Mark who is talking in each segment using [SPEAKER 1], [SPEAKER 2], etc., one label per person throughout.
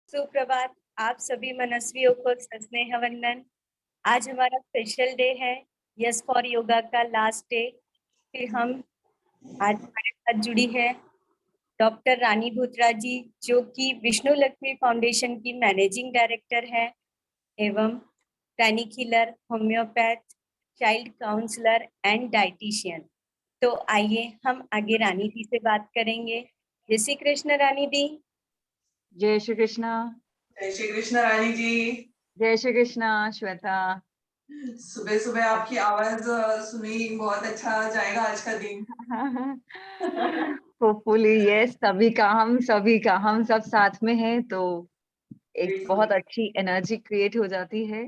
[SPEAKER 1] सुप्रभात। आप सभी मनस्वियों को सस्नेह वंदन। आज हमारा स्पेशल डे है, यस फॉर योगा का लास्ट डे। फिर हम आज हमारे साथ जुड़ी है डॉक्टर रानी भूतरा जी, जो कि विष्णु लक्ष्मी फाउंडेशन की मैनेजिंग डायरेक्टर है, एवं panic healer, homeopath, child counsellor and dietitian. तो आइए हम आगे रानी जी से बात करेंगे। जय श्री कृष्ण रानी दी।
[SPEAKER 2] जय श्री कृष्णा।
[SPEAKER 3] जय श्री कृष्ण रानी जी।
[SPEAKER 2] जय श्री कृष्णा श्वेता।
[SPEAKER 3] सुबह सुबह आपकी आवाज सुनी, बहुत अच्छा जाएगा आज का दिन।
[SPEAKER 2] होपफुली यस, सभी का हम सब साथ में हैं तो एक बहुत अच्छी एनर्जी क्रिएट हो जाती है।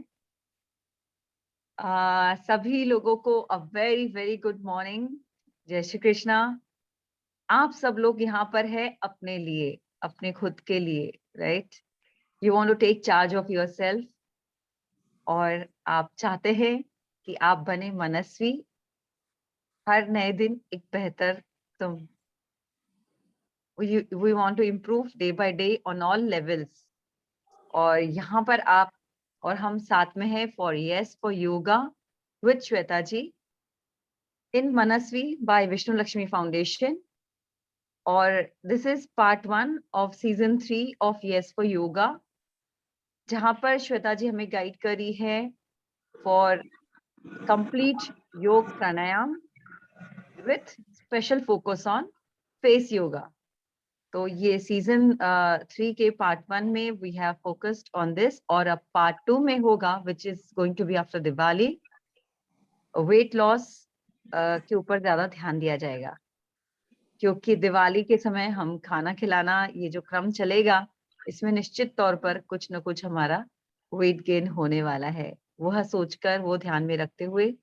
[SPEAKER 2] सभी लोगों को a very very good morning. जय श्री कृष्णा। आप सब लोग यहाँ पर है अपने लिए, अपने खुद के लिए, right? You want to take charge of yourself और आप चाहते हैं कि आप बने मनस्वी, हर नए दिन एक बेहतर तुम। we want to improve day by day on all levels। और यहाँ पर आप और हम साथ में हैं for yes for yoga with Shweta ji in Manasvi by Vishnu Lakshmi foundation. और this is part 1 of season 3 of yes for yoga, जहाँ पर श्वेता जी हमें गाइड करी है for complete योग प्राणायाम with special focus on face yoga। तो ये सीजन 3 के पार्ट 1 में we have focused on this, और अब पार्ट 2 में होगा which is going to be after Diwali. Weight loss के ऊपर ज्यादा ध्यान दिया जाएगा, क्योंकि दिवाली के समय हम खाना खिलाना, ये जो क्रम चलेगा, इसमें निश्चित तौर पर कुछ न कुछ हमारा वेट गेन होने वाला है। वह सोचकर, वो ध्यान में रखते हुए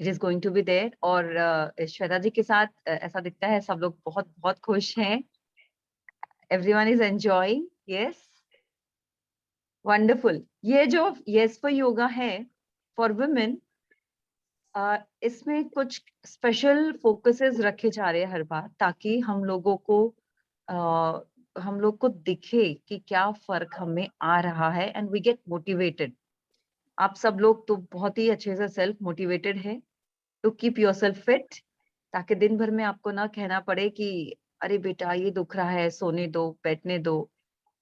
[SPEAKER 2] it is going to be there. और श्वेता जी के साथ ऐसा दिखता है सब लोग बहुत बहुत खुश हैं। Everyone is enjoying, yes, wonderful। ये जो yes for yoga है for women, इसमें कुछ स्पेशल फोकसेस रखे जा रहे हैं हर बार, ताकि हम लोगों को दिखे कि क्या फर्क हमें आ रहा है एंड वी गेट मोटिवेटेड। आप सब लोग तो बहुत ही अच्छे से सेल्फ मोटिवेटेड है टू कीप योरसेल्फ फिट, ताकि दिन भर में आपको ना कहना पड़े कि अरे बेटा ये दुख रहा है, सोने दो, बैठने दो,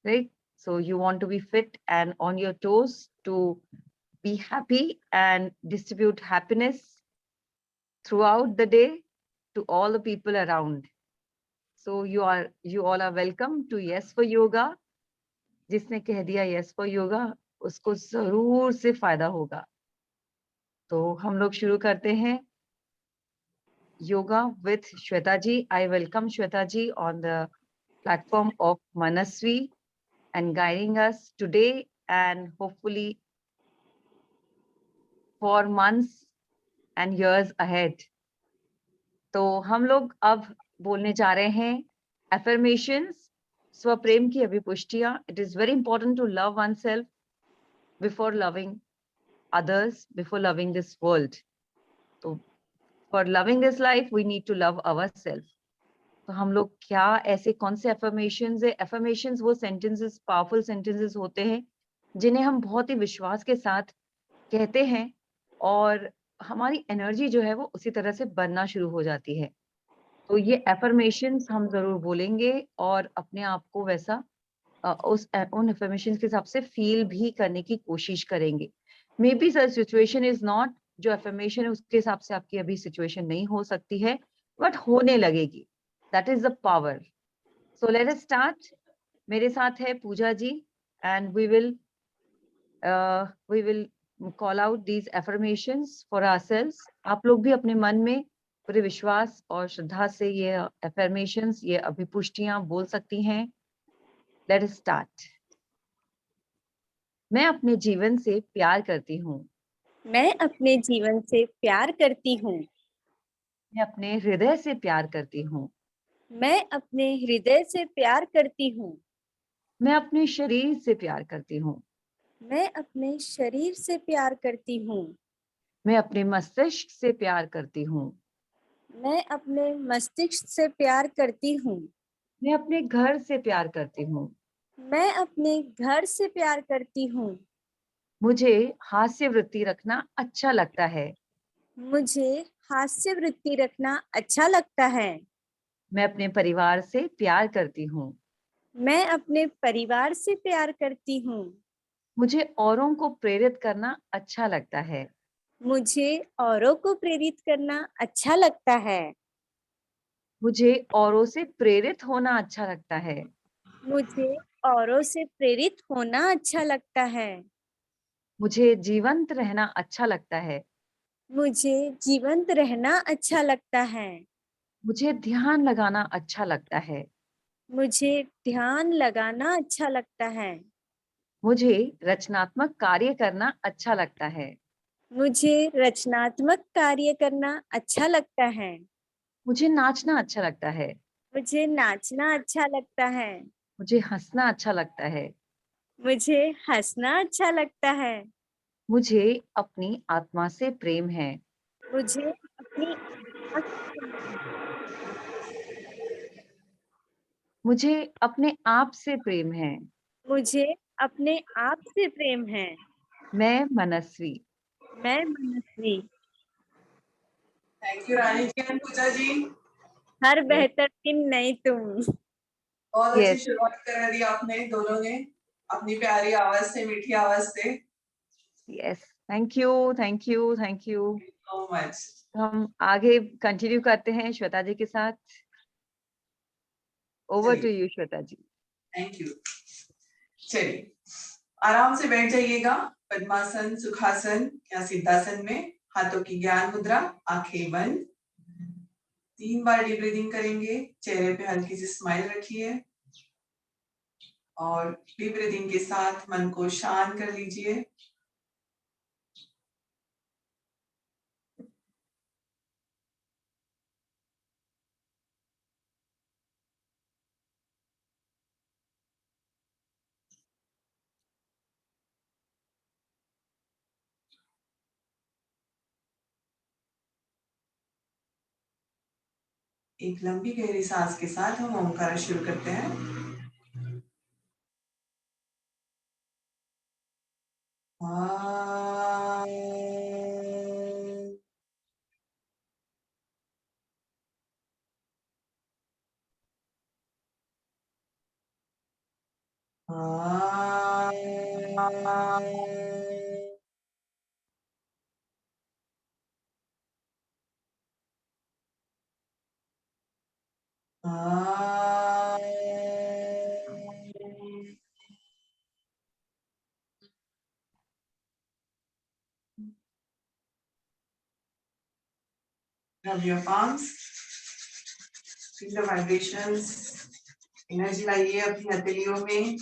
[SPEAKER 2] right? So you want to be fit and on your toes to be happy and distribute happiness throughout the day to all the people around। So you all are welcome to yes for yoga। जिसने कह दिया yes for yoga, उसको जरूर से फायदा होगा। तो हम लोग शुरू करते हैं yoga with Shweta ji. I welcome Shweta ji on the platform of Manasvi and guiding us today and hopefully for months and years ahead। तो हम लोग अब बोलने जा रहे हैं affirmations, स्वप्रेम की अभिपुष्टियां। It is very important to love oneself before loving others, before loving this world। तो for loving this life we need to love ourselves। तो हम लोग क्या ऐसे कौन से affirmations है? affirmations वो sentences, powerful sentences होते हैं जिन्हें हम बहुत ही विश्वास के साथ कहते हैं, और हमारी एनर्जी जो है वो उसी तरह से बनना शुरू हो जाती है। तो ये एफर्मेशंस हम जरूर बोलेंगे और अपने आप को वैसा उन एफर्मेशंस के हिसाब से फील भी करने की कोशिश करेंगे। May be sir situation is not, जो एफर्मेशन है उसके हिसाब से आपकी अभी सिचुएशन नहीं हो सकती है, बट होने लगेगी। That is the power. So let us start. मेरे साथ है Puja ji and we will call out these affirmations for ourselves। आप लोग भी अपने मन में पूरे विश्वास और श्रद्धा से ये affirmations, ये अभिपुष्टियां बोल सकती हैं। Let us start। मैं अपने जीवन से प्यार करती हूँ।
[SPEAKER 1] मैं अपने जीवन से प्यार करती हूँ।
[SPEAKER 2] मैं अपने हृदय से प्यार करती हूँ।
[SPEAKER 1] मैं अपने हृदय से प्यार करती हूँ।
[SPEAKER 2] मैं अपने शरीर से प्यार करती हूँ।
[SPEAKER 1] मैं अपने शरीर से प्यार करती हूँ।
[SPEAKER 2] मैं अपने मस्तिष्क से प्यार करती हूँ।
[SPEAKER 1] मैं अपने मस्तिष्क से प्यार करती हूँ।
[SPEAKER 2] मैं अपने घर से प्यार करती हूँ।
[SPEAKER 1] मैं अपने घर से प्यार करती हूँ।
[SPEAKER 2] मुझे हास्य वृत्ति रखना अच्छा लगता है।
[SPEAKER 1] मुझे हास्य वृत्ति रखना अच्छा लगता है।
[SPEAKER 2] मैं अपने परिवार से प्यार करती हूँ।
[SPEAKER 1] मैं अपने परिवार से प्यार करती हूँ।
[SPEAKER 2] मुझे औरों को प्रेरित करना अच्छा लगता है।
[SPEAKER 1] मुझे औरों को प्रेरित करना अच्छा लगता है।
[SPEAKER 2] मुझे औरों से प्रेरित होना अच्छा लगता है।
[SPEAKER 1] मुझे औरों से प्रेरित होना अच्छा लगता है।
[SPEAKER 2] मुझे जीवंत रहना अच्छा लगता है।
[SPEAKER 1] मुझे जीवंत रहना अच्छा लगता है।
[SPEAKER 2] मुझे ध्यान लगाना अच्छा लगता है।
[SPEAKER 1] मुझे ध्यान लगाना अच्छा लगता है।
[SPEAKER 2] मुझे रचनात्मक कार्य करना अच्छा लगता है।
[SPEAKER 1] मुझे रचनात्मक कार्य करना अच्छा लगता है।
[SPEAKER 2] मुझे नाचना अच्छा लगता है।
[SPEAKER 1] मुझे नाचना अच्छा लगता है।
[SPEAKER 2] मुझे हंसना अच्छा लगता है।
[SPEAKER 1] मुझे हंसना अच्छा लगता है।
[SPEAKER 2] मुझे अपनी आत्मा से प्रेम है।
[SPEAKER 1] मुझे अपनी आत्मा से प्रेम है।
[SPEAKER 2] मुझे अपने आप से प्रेम है।
[SPEAKER 1] मुझे अपने आप से प्रेम है।
[SPEAKER 2] मैं मनस्वी।
[SPEAKER 1] मैं Manasvi.
[SPEAKER 3] Thank you Rani ji and Puja ji.
[SPEAKER 1] हर
[SPEAKER 2] यस,
[SPEAKER 1] बेहतर दिन नहीं तुम।
[SPEAKER 3] बहुत अच्छी
[SPEAKER 2] यस,
[SPEAKER 3] शुरुआत कर दी आपने दोनों ने अपनी प्यारी आवाज से, मीठी आवाज से।
[SPEAKER 2] Yes. Thank you, thank you, thank you.
[SPEAKER 3] So much.
[SPEAKER 2] हम आगे कंटिन्यू करते हैं श्वेता जी के साथ। ओवर टू
[SPEAKER 3] चलिए,
[SPEAKER 2] you Shweta ji.
[SPEAKER 3] Thank you. चलिए, आराम से बैठ जाइएगा। पद्मासन, सुखासन या सिद्धासन में। हाथों की ज्ञान मुद्रा, आंखें बंद। 3 बार डीप ब्रीदिंग करेंगे। चेहरे पे हल्की सी स्माइल रखिए और डीप ब्रीदिंग के साथ मन को शांत कर लीजिए। एक लंबी गहरी सांस के साथ हम ओमकार शुरू करते हैं। Rub your palms, feel the vibrations, energy लाइए अपनी हथेलियों में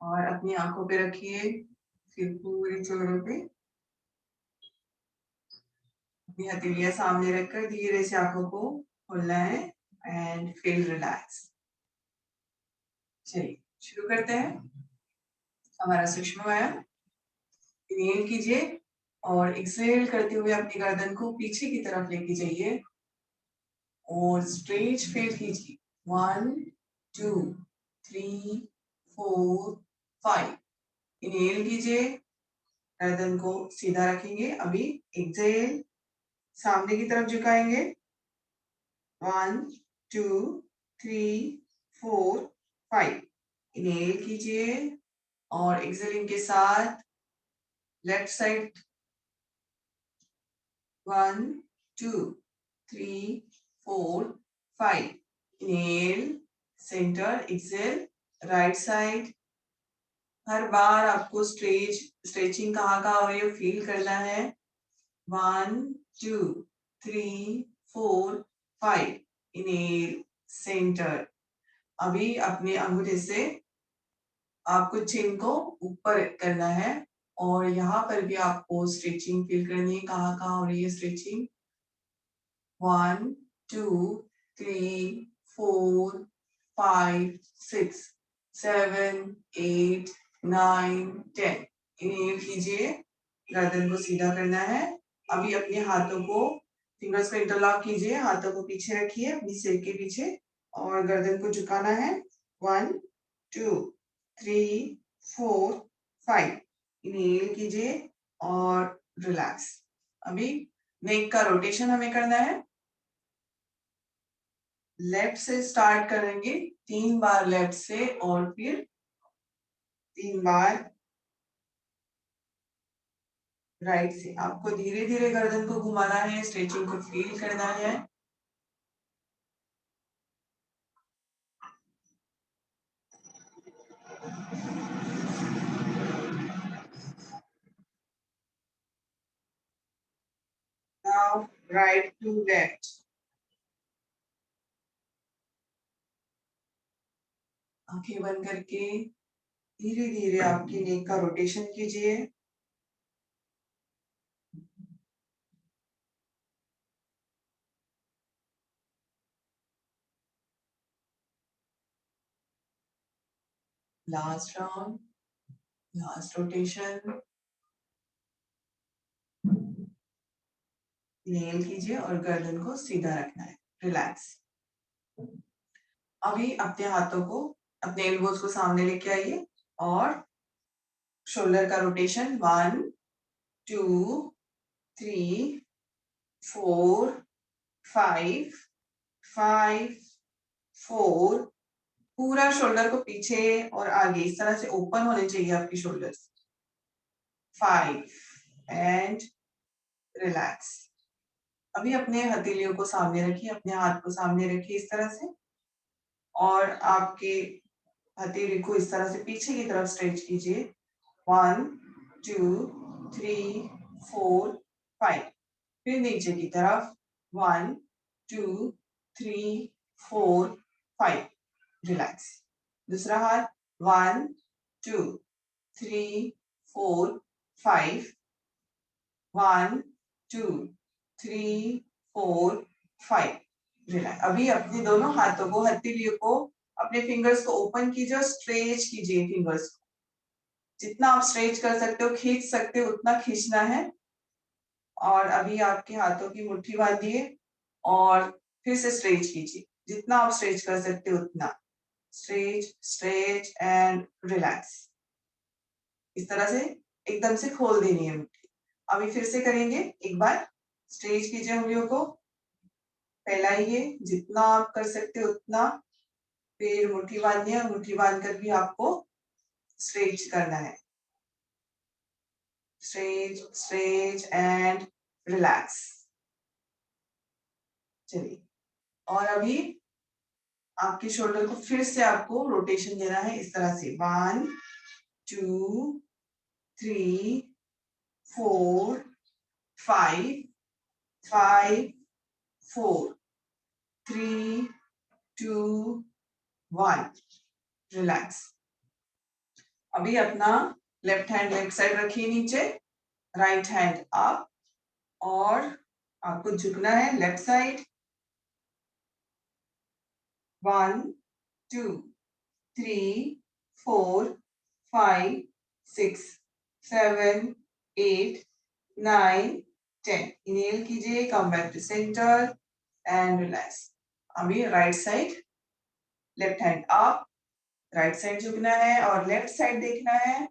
[SPEAKER 3] और अपनी आंखों पे रखिए, फिर पूरे चेहरे पे अपनी हथेलियां सामने रखकर धीरे से आंखों को खोलना है एंड फील रिलैक्स। चलिए शुरू करते हैं हमारा सूक्ष्म व्यायाम। इनहेल कीजिए और एक्सहेल करते हुए अपनी गर्दन को पीछे की तरफ लेके जाइए और स्ट्रेच फील कीजिए। 1 2 3 4 5। इनहेल कीजिए, गर्दन को सीधा रखेंगे। अभी एक्सहेल, सामने की तरफ झुकाएंगे। 1 2 3 4 5। इनहेल कीजिए और एक्सहेलिंग के साथ left side 1 2 3 4 5। Inhale, centre, exhale, right side. हर बार आपको स्ट्रेचिंग कहाँ हो रही है फील करना है। 1 2 3 4 5। Inhale, centre. अभी अपने अंगूठे से आपको चिन को ऊपर करना है और यहाँ पर भी आपको स्ट्रेचिंग फील करनी है। कहाँ हो रही है स्ट्रेचिंग। 1 2 3 4 5 6 7 8 9 10। इनहेल कीजिए, गर्दन को सीधा करना है। अभी अपने हाथों को फिंगर्स को इंटरलॉक कीजिए, हाथों को पीछे रखिए अपनी सिर के पीछे और गर्दन को झुकाना है 1 2 3 4 5 इनहेल कीजिए और रिलैक्स। अभी नेक का रोटेशन हमें करना है। लेफ्ट से स्टार्ट करेंगे 3 बार लेफ्ट से और फिर 3 बार राइट से। आपको धीरे धीरे गर्दन को घुमाना है, स्ट्रेचिंग को फील करना है। Now right to left। आंखें बंद करके धीरे धीरे आपकी नेक का रोटेशन कीजिए। Last round, last rotation. Inhale कीजिए और गर्दन को सीधा रखना है, रिलैक्स। अभी अपने हाथों को, अपने एल्बोज को सामने लेके आइए और शोल्डर का रोटेशन 1 2 3 4 5 5 4। पूरा शोल्डर को पीछे और आगे इस तरह से ओपन होने चाहिए आपकी शोल्डर्स। 5 and relax. अभी अपने हथेलियों को सामने रखिए, अपने हाथ को सामने रखिए इस तरह से और आपके हथेली को इस तरह से पीछे की तरफ स्ट्रेच कीजिए। 1 2 3 4 5। फिर नीचे की तरफ 1 2 3 4 5। रिलैक्स। दूसरा हाथ 1 2 3 4 5 1 2 3 4 5। रिलैक्स। अभी अपने दोनों हाथों को, हथेलियों को, अपने फिंगर्स को ओपन कीजिए और स्ट्रेच कीजिए फिंगर्स को। जितना आप स्ट्रेच कर सकते हो, खींच सकते हो उतना खींचना है। और अभी आपके हाथों की मुट्ठी बांधिए और फिर से स्ट्रेच कीजिए, जितना आप स्ट्रेच कर सकते हो उतना। Stretch stretch and relax. इस तरह से एकदम से खोल देनी है मुट्ठी। अभी फिर से करेंगे एक बार। स्ट्रेच कीजिए उंगलियों को, फैलाइए जितना आप कर सकते हो उतना। फिर मुट्ठी बांधिए और मुट्ठी बांधकर भी आपको स्ट्रेच करना है। Stretch stretch and relax. चलिए, और अभी आपके शोल्डर को फिर से आपको रोटेशन देना है इस तरह से। 1 2 3 4 5 5 4 3 2 1। रिलैक्स। अभी अपना लेफ्ट हैंड लेफ्ट साइड रखिए नीचे, राइट हैंड अप और आपको झुकना है लेफ्ट साइड। 1 2 3 4 5 6 7 8 9 10। इनहेल कीजिए, come back to centre and relax. अभी right side, left hand up, right side झुकना है और लेफ्ट साइड देखना है।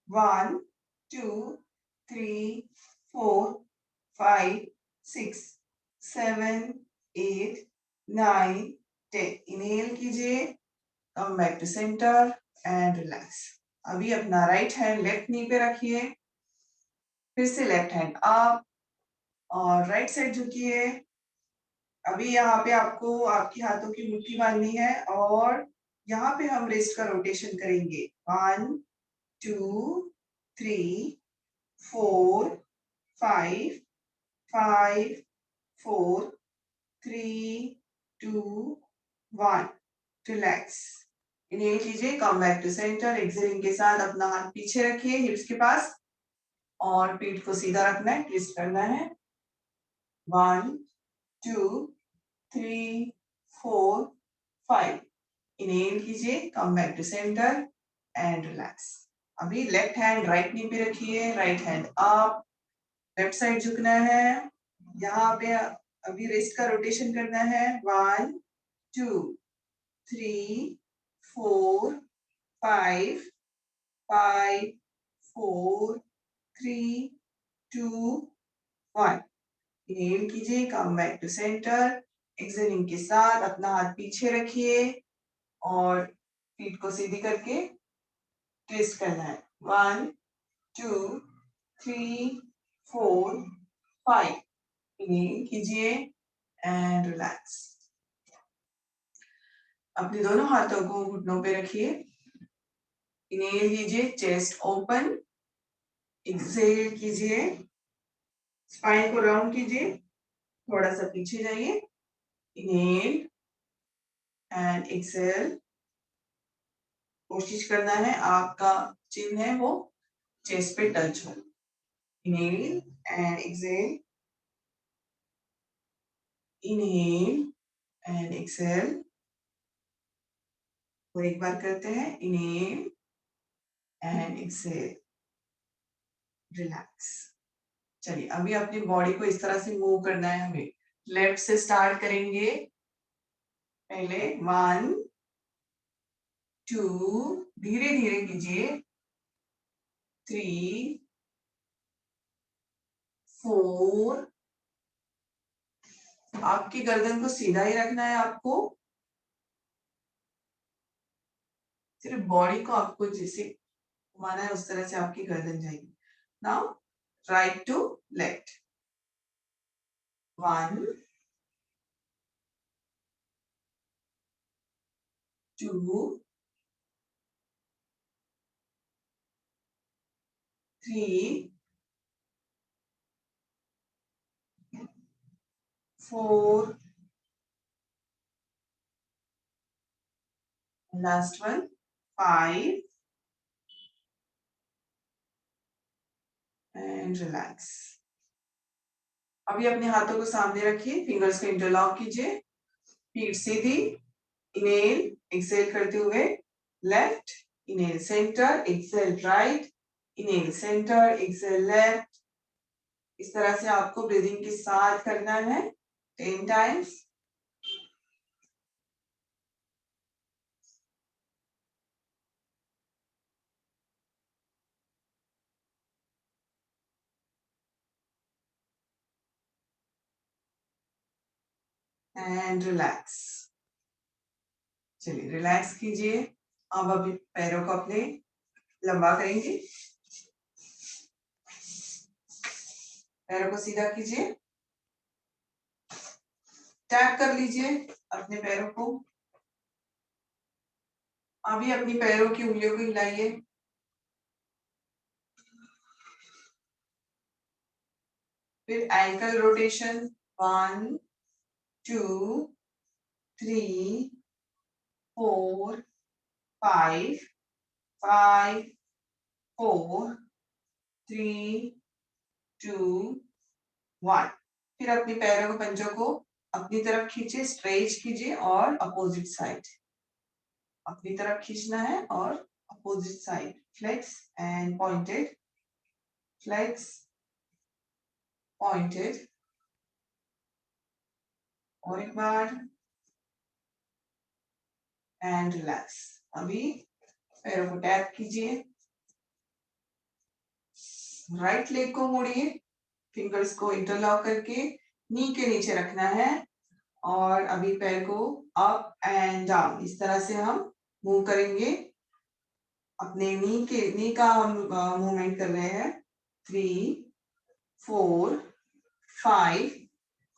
[SPEAKER 3] 1 2 3 4 5 6 7 8 9 10। इनहेल कीजिए, come back to centre and relax. अभी अपना राइट हैंड लेफ्ट नी पे रखिए, फिर से लेफ्ट हैंड अप और राइट साइड झुकिए। अभी यहाँ पे आपको आपके हाथों की मुट्ठी बांधनी है और यहाँ पे हम रिस्ट का रोटेशन करेंगे। 1 2 3 4 5 5 4 3 2 1। रिलैक्स। इनहेल कीजिए, come back to centre. Exhaling के साथ अपना हाथ पीछे रखिए हिप्स के पास और पीठ को सीधा रखना है, ट्विस्ट करना है। 1 2 3 4 5। इनहेल कीजिए, come back to centre and relax. अभी लेफ्ट हैंड राइट नी पे रखिए, right hand up, left side झुकना है। यहाँ पे अभी रिस्ट का रोटेशन करना है। 1 2 3 4 5 5 4 3 2 1। इनहेल कीजिए, come back to centre. Exhaling के साथ अपना हाथ पीछे रखिए और फीट को सीधी करके ट्विस्ट करना है। 1 2 3 4 5। इनहेल कीजिए एंड रिलैक्स। अपने दोनों हाथों को घुटनों पे रखिए। इनहेल कीजिए, चेस्ट ओपन। एक्सहेल कीजिए, स्पाइन को राउंड कीजिए, थोड़ा सा पीछे जाइए। Inhale and exhale. कोशिश करना है आपका चिन है वो चेस्ट पे टच हो। Inhale and exhale, inhale and exhale. और एक बार करते हैं, इनहेल एंड एक्सहेल, रिलैक्स। चलिए अभी अपनी बॉडी को इस तरह से मूव करना है हमें। लेफ्ट से स्टार्ट करेंगे। पहले 1 2, धीरे धीरे कीजिए। 3 4। आपकी गर्दन को सीधा ही रखना है आपको, सिर्फ बॉडी को आपको जैसे घुमाना है उस तरह से आपकी गर्दन जाएगी। Now right to left. 1 2 3 4, last one 5 and relax। अभी अपने हाथों को सामने रखिए, फिंगर्स को इंटरलॉक कीजिए, फीट सीधी। इनहेल एक्सहेल करते हुए left, inhale centre, exhale right, inhale centre, exhale left. इस तरह से आपको ब्रीदिंग के साथ करना है 10 टाइम्स। And relax. चलिए रिलैक्स कीजिए। अब अभी पैरों को अपने लंबा करेंगे, पैरों को सीधा कीजिए, टैप कर लीजिए अपने पैरों को। अभी अपनी पैरों की उंगलियों को हिलाइए। फिर एंकल रोटेशन 1 2 3 4 5 5 4 3 2 1। फिर अपने पैरों को, पंजों को अपनी तरफ खींचे, स्ट्रेच कीजिए और अपोजिट साइड अपनी तरफ खींचना है और opposite side flex and pointed, flex pointed. और एक बार एंड रिलैक्स। अभी पैरों को टैप कीजिए, राइट लेग को मोड़िए, फिंगर्स को इंटरलॉक करके नी के नीचे रखना है और अभी पैर को अप एंड डाउन इस तरह से हम मूव करेंगे। अपने नी का हम मूवमेंट कर रहे हैं। 3 4 5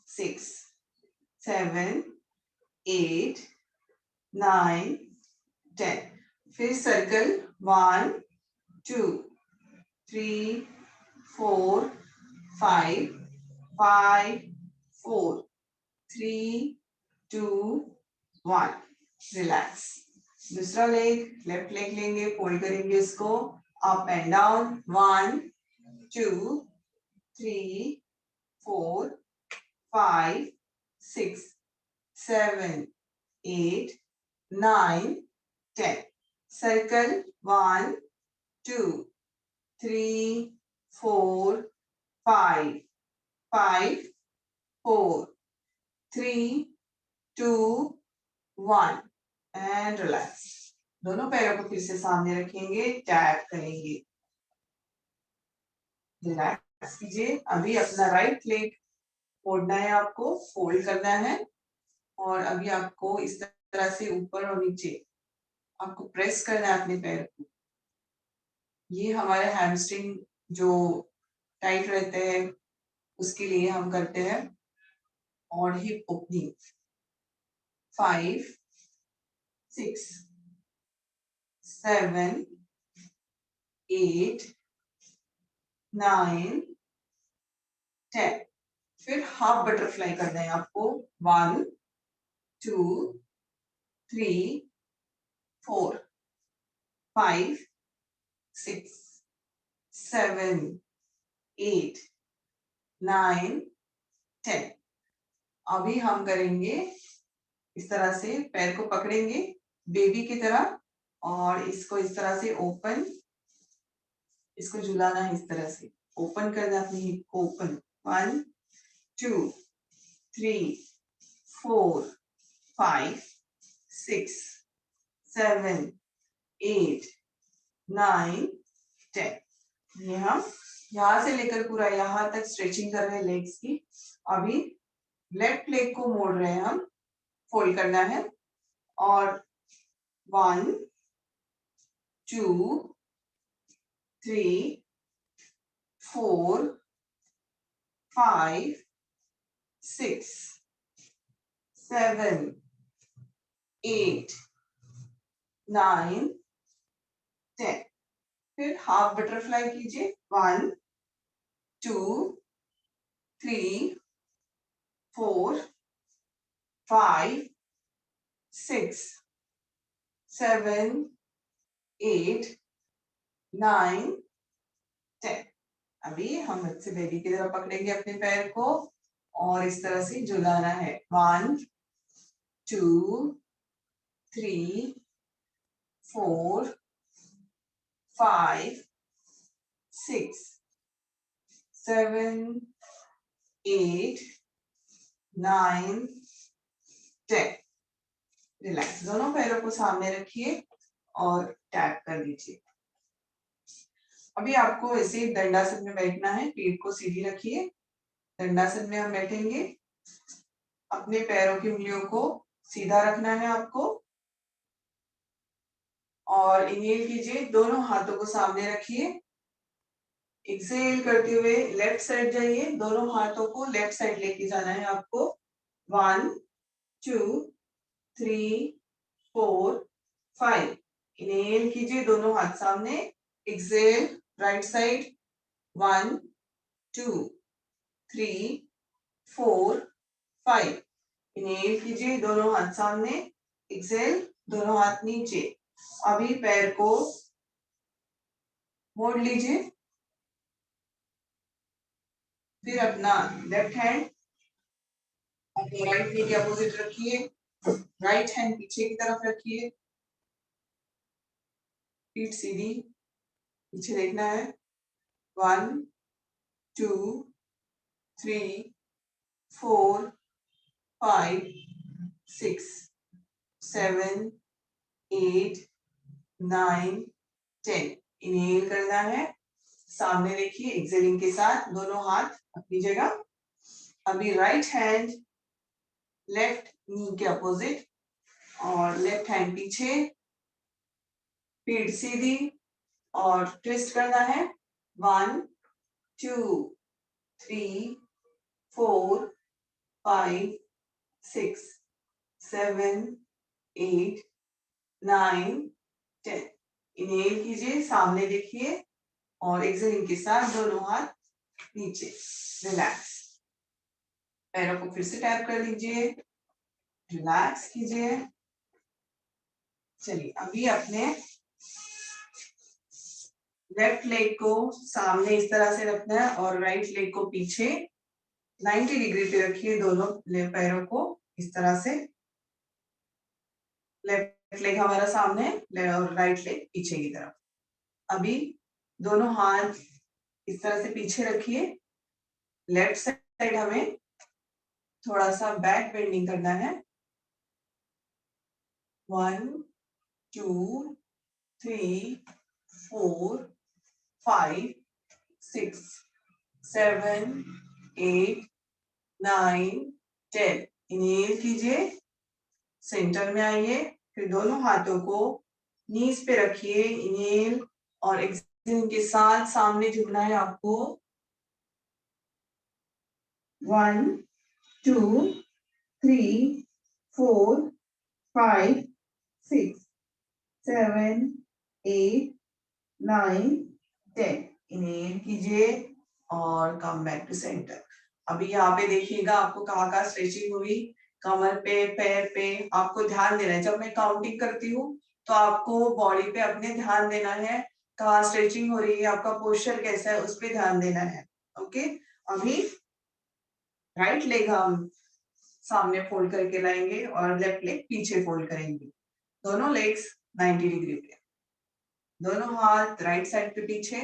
[SPEAKER 3] 6 7 8 9 10। फिर सर्कल 1 2 3 4 5 5 4 3 2 1। रिलैक्स। दूसरा लेग, लेफ्ट लेग लेंगे, फोल्ड करेंगे इसको up and down. 1 2 3 4 5 6 7 8 9 10। Circle 1 2 3 4 5 5 4 3 2 1। And relax. दोनों पैरों को फिर से सामने रखेंगे, टैप करेंगे, रिलैक्स कीजिए। अभी अपना राइट लेग मोड़ना है, आपको फोल्ड करना है और अभी आपको इस तरह से ऊपर और नीचे आपको प्रेस करना है अपने पैर को। ये हमारे हैमस्ट्रिंग जो टाइट रहते हैं उसके लिए हम करते हैं। और हिप ओपनिंग 5 6 7 8 9 10। फिर हाफ बटरफ्लाई करना है आपको। 1 2 3 4 5 6 7 8 9 10। अभी हम करेंगे इस तरह से, पैर को पकड़ेंगे बेबी की तरह और इसको इस तरह से ओपन, इसको झुलाना है इस तरह से, ओपन करना अपनी हिप को ओपन। 1 2 3 4 5 6 7 8 9 10। ये हम यहां से लेकर पूरा यहां तक स्ट्रेचिंग कर रहे हैं लेग्स की। अभी लेफ्ट लेग को मोड़ रहे हैं हम, फोल्ड करना है और 1 2 3 4 5 6 7 8 9 10। फिर हाफ बटरफ्लाई कीजिए। 1 2 3 4 5 6 7 8 9 10। अभी हम अच्छे बेबी की तरह पकड़ेंगे अपने पैर को और इस तरह से झुलाना है। 1 2 3 4 5 6 7 8 9 10। रिलैक्स, दोनों पैरों को सामने रखिए और टैप कर दीजिए। अभी आपको ऐसे दंडासन में बैठना है, पीठ को सीधी रखिए। दंडासन में हम बैठेंगे, अपने पैरों की उंगलियों को सीधा रखना है आपको और इनहेल कीजिए, दोनों हाथों को सामने रखिए। एक्सहेल करते हुए लेफ्ट साइड जाइए, दोनों हाथों को लेफ्ट साइड लेके जाना है आपको। 1 2 3 4 5। इनहेल कीजिए, दोनों हाथ सामने। Exhale right side. 1 2 3 4 5। इनहेल कीजिए, दोनों हाथ सामने। एक्सहेल, दोनों हाथ नीचे। अभी पैर को मोड़ लीजिए, फिर अपना लेफ्ट हैंड अपने राइट नी के अपोजिट रखिए, राइट हैंड पीछे की तरफ रखिए, पीठ सीधी, पीछे देखना है। 1 2 3 4 5 6 7 8 9 10। इनहेल करना है, सामने देखिए, एक्सहेलिंग के साथ दोनों हाथ अपनी जगह। अभी राइट हैंड लेफ्ट नी के अपोजिट और लेफ्ट हैंड पीछे, पीठ सीधी और ट्विस्ट करना है। 1 2 3 4 5 6 7 8 9 10। इनहेल कीजिए, सामने देखिए और एक्सहेलिंग के साथ दोनों हाथ नीचे। रिलैक्स, पैरों को फिर से टैप कर लीजिए, रिलैक्स कीजिए। चलिए, अभी अपने लेफ्ट लेग को सामने इस तरह से रखना है और राइट लेग को पीछे 90 डिग्री पे रखिए, दोनों पैरों को इस तरह से। लेफ्ट लेग हमारा सामने और राइट लेग पीछे की तरफ। अभी दोनों हाथ इस तरह से पीछे रखिए। लेफ्ट साइड हमें थोड़ा सा बैक बेंडिंग करना है। 1 2 3 4 5 6 7 8 9 10। इनहेल कीजिए, सेंटर में आइए, फिर दोनों हाथों को नीज पे रखिए। इनहेल और एक्सहेल के साथ सामने झुकना है आपको। 1 2 3 4 5 6 7 8 9 10। इनहेल कीजिए और कम बैक टू सेंटर। अभी यहाँ पे देखिएगा आपको कहाँ स्ट्रेचिंग हुई, कमर पे, पैर पे। आपको ध्यान देना है, जब मैं काउंटिंग करती हूँ तो आपको बॉडी पे अपने ध्यान देना है, कहाँ स्ट्रेचिंग हो रही है, आपका पोस्चर कैसा है, उस पर ध्यान देना है। ओके, अभी राइट लेग हम सामने फोल्ड करके लाएंगे और लेफ्ट लेग पीछे फोल्ड करेंगे। दोनों लेग्स 90 डिग्री पे, दोनों हाथ राइट साइड पे पीछे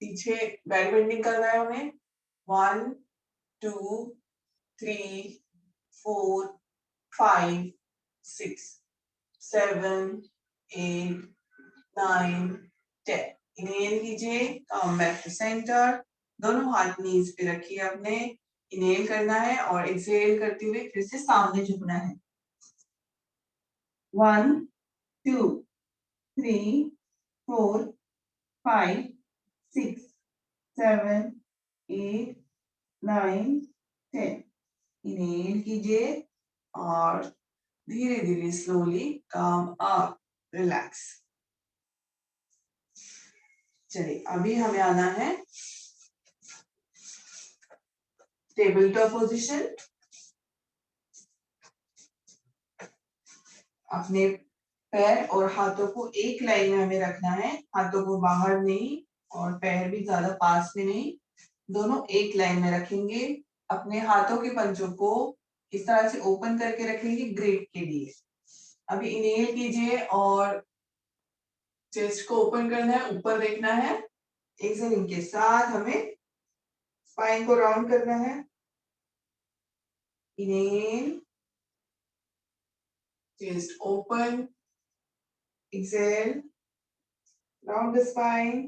[SPEAKER 3] पीछे बैक बेंडिंग करना है हमें। 1 2 3 4 5 6 7 8 9 10। इनहेल कीजिए, कम बैक टू सेंटर। दोनों हाथ नीज पे रखिए अपने। इनहेल करना है और एक्सहेल करते हुए फिर से सामने झुकना है। 1 2 3 4 5 6 7 8 9 10। इनहेल कीजिए और धीरे धीरे स्लोली कम अप, रिलैक्स। चलिए, अभी हमें आना है टेबल टॉप पोजीशन। अपने पैर और हाथों को एक लाइन में हमें रखना है, हाथों को बाहर नहीं और पैर भी ज्यादा पास में नहीं, दोनों एक लाइन में रखेंगे। अपने हाथों के पंजों को इस तरह से ओपन करके रखेंगे ग्रिप के लिए। अभी इनहेल कीजिए और चेस्ट को ओपन करना है, ऊपर देखना है। एक्सहेलिंग के साथ हमें स्पाइन को राउंड करना है। Inhale, chest open, exhale, round the spine,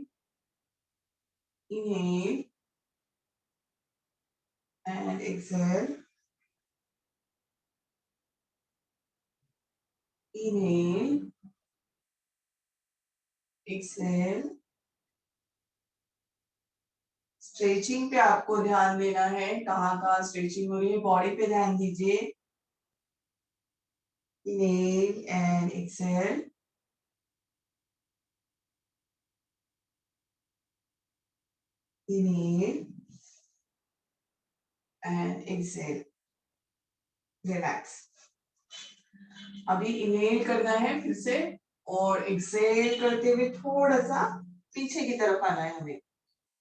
[SPEAKER 3] inhale and exhale, inhale, exhale। Stretching पे आपको ध्यान देना है, कहाँ स्ट्रेचिंग हो रही है, बॉडी पे ध्यान दीजिए। Inhale and exhale, inhale and exhale, relax. अभी इनहेल करना है फिर से और एक्सहेल करते हुए थोड़ा सा पीछे की तरफ आना है हमें,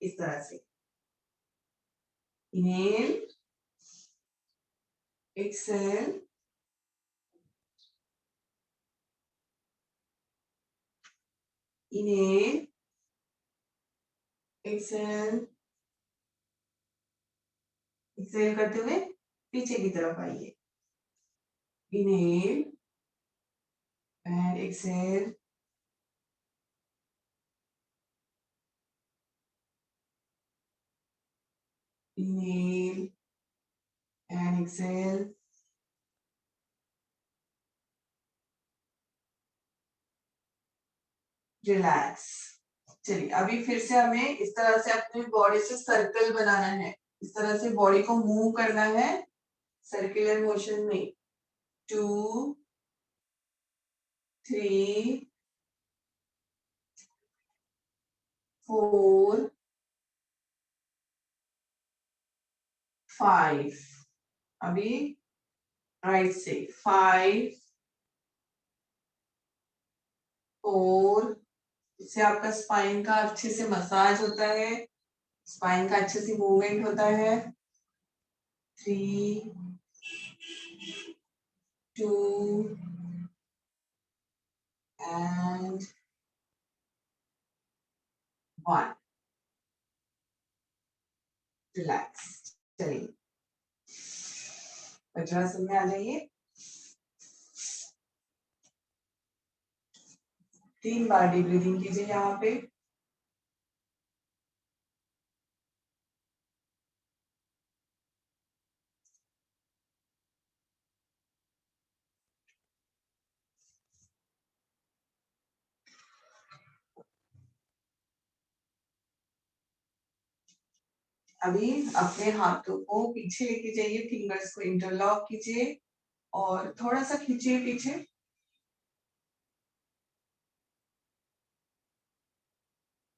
[SPEAKER 3] इस तरह से। Inhale, exhale, inhale, exhale, exhale करते हुए पीछे की तरफ आइए। Inhale and exhale, inhale and exhale, relax. चलिए, अभी फिर से हमें इस तरह से अपनी बॉडी से सर्कल बनाना है, इस तरह से बॉडी को मूव करना है सर्कुलर मोशन में। 2 3 4 5। अभी राइट से 5 4। इससे आपका स्पाइन का अच्छे से मसाज होता है, स्पाइन का अच्छे से मूवमेंट होता है। 3 2 and 1। रिलैक्स। चलिए, वज्रासन में आ जाइए। 3 बार डीप ब्रीदिंग कीजिए यहाँ पे। अभी अपने हाथों को पीछे लेके जाइए, फिंगर्स को इंटरलॉक कीजिए और थोड़ा सा खींचिए पीछे।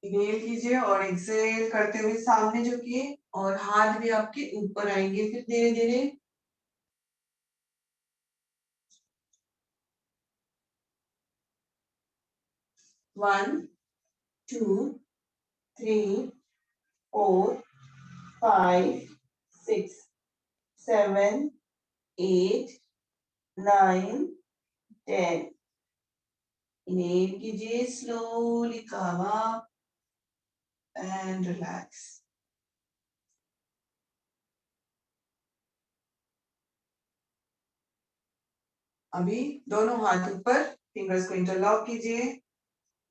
[SPEAKER 3] इनहेल कीजिए और एक्सहेल करते हुए सामने झुकिए और हाथ भी आपके ऊपर आएंगे फिर धीरे धीरे। 1 2 3 4 5 6 7 8 9 10। इनहेल कीजिए, slowly come up and relax. अभी दोनों हाथ ऊपर, फिंगर्स को इंटरलॉक कीजिए।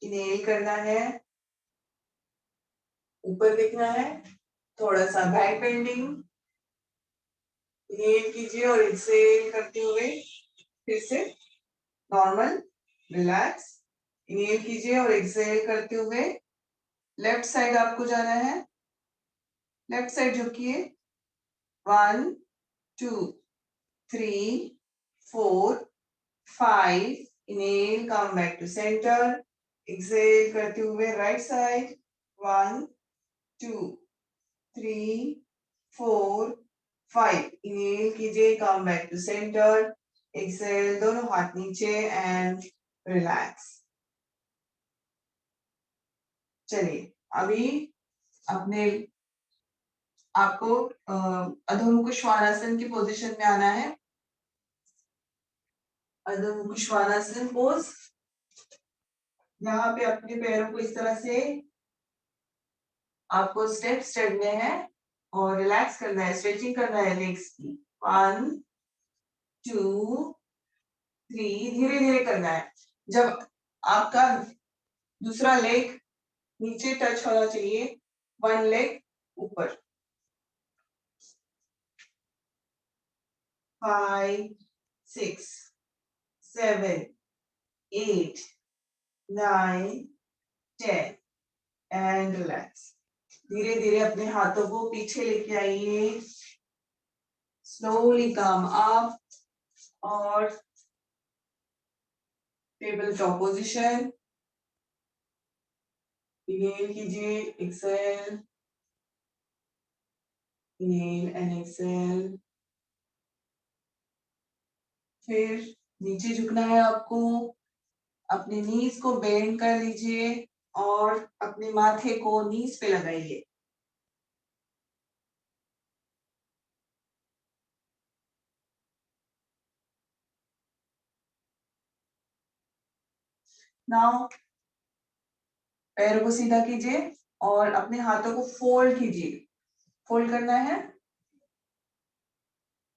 [SPEAKER 3] इनहेल करना है, ऊपर देखना है, थोड़ा सा बैक बेंडिंग। इनहेल कीजिए और एक्सहेल करते हुए फिर से नॉर्मल रिलैक्स। इनहेल कीजिए और एक्सहेल करते हुए लेफ्ट साइड आपको जाना है, लेफ्ट साइड झुकिए। 1 2 3 4 5। Inhale, come back to centre. Exhale करते हुए राइट साइड। 1 2 3 4 5। इनहेल कीजिए, come back to centre. Exhale, दोनों हाथ नीचे एंड रिलैक्स। चलिए अभी अपने आपको अधो मुख श्वानासन की पोजीशन में आना है। अधो मुख श्वानासन पोज। यहाँ पे अपने पैरों को इस तरह से आपको स्टेप्स चढ़ने हैं और रिलैक्स करना है, स्ट्रेचिंग करना है लेग्स की। 1 2 3। धीरे धीरे करना है। जब आपका दूसरा लेग नीचे टच होना चाहिए, 1 लेग ऊपर। 5 6 7 8 9 10 एंड रिलैक्स। धीरे धीरे अपने हाथों को पीछे लेके आइए, स्लोली कम अप और टेबल टॉप पोजीशन। इनहेल कीजिए, एक्सहेल, इनहेल एंड एक्सहेल। फिर नीचे झुकना है आपको, अपने नीज को बेंड कर लीजिए और अपने माथे को नीज पे लगाइए। नाउ पैरों को सीधा कीजिए और अपने हाथों को फोल्ड कीजिए। फोल्ड करना है।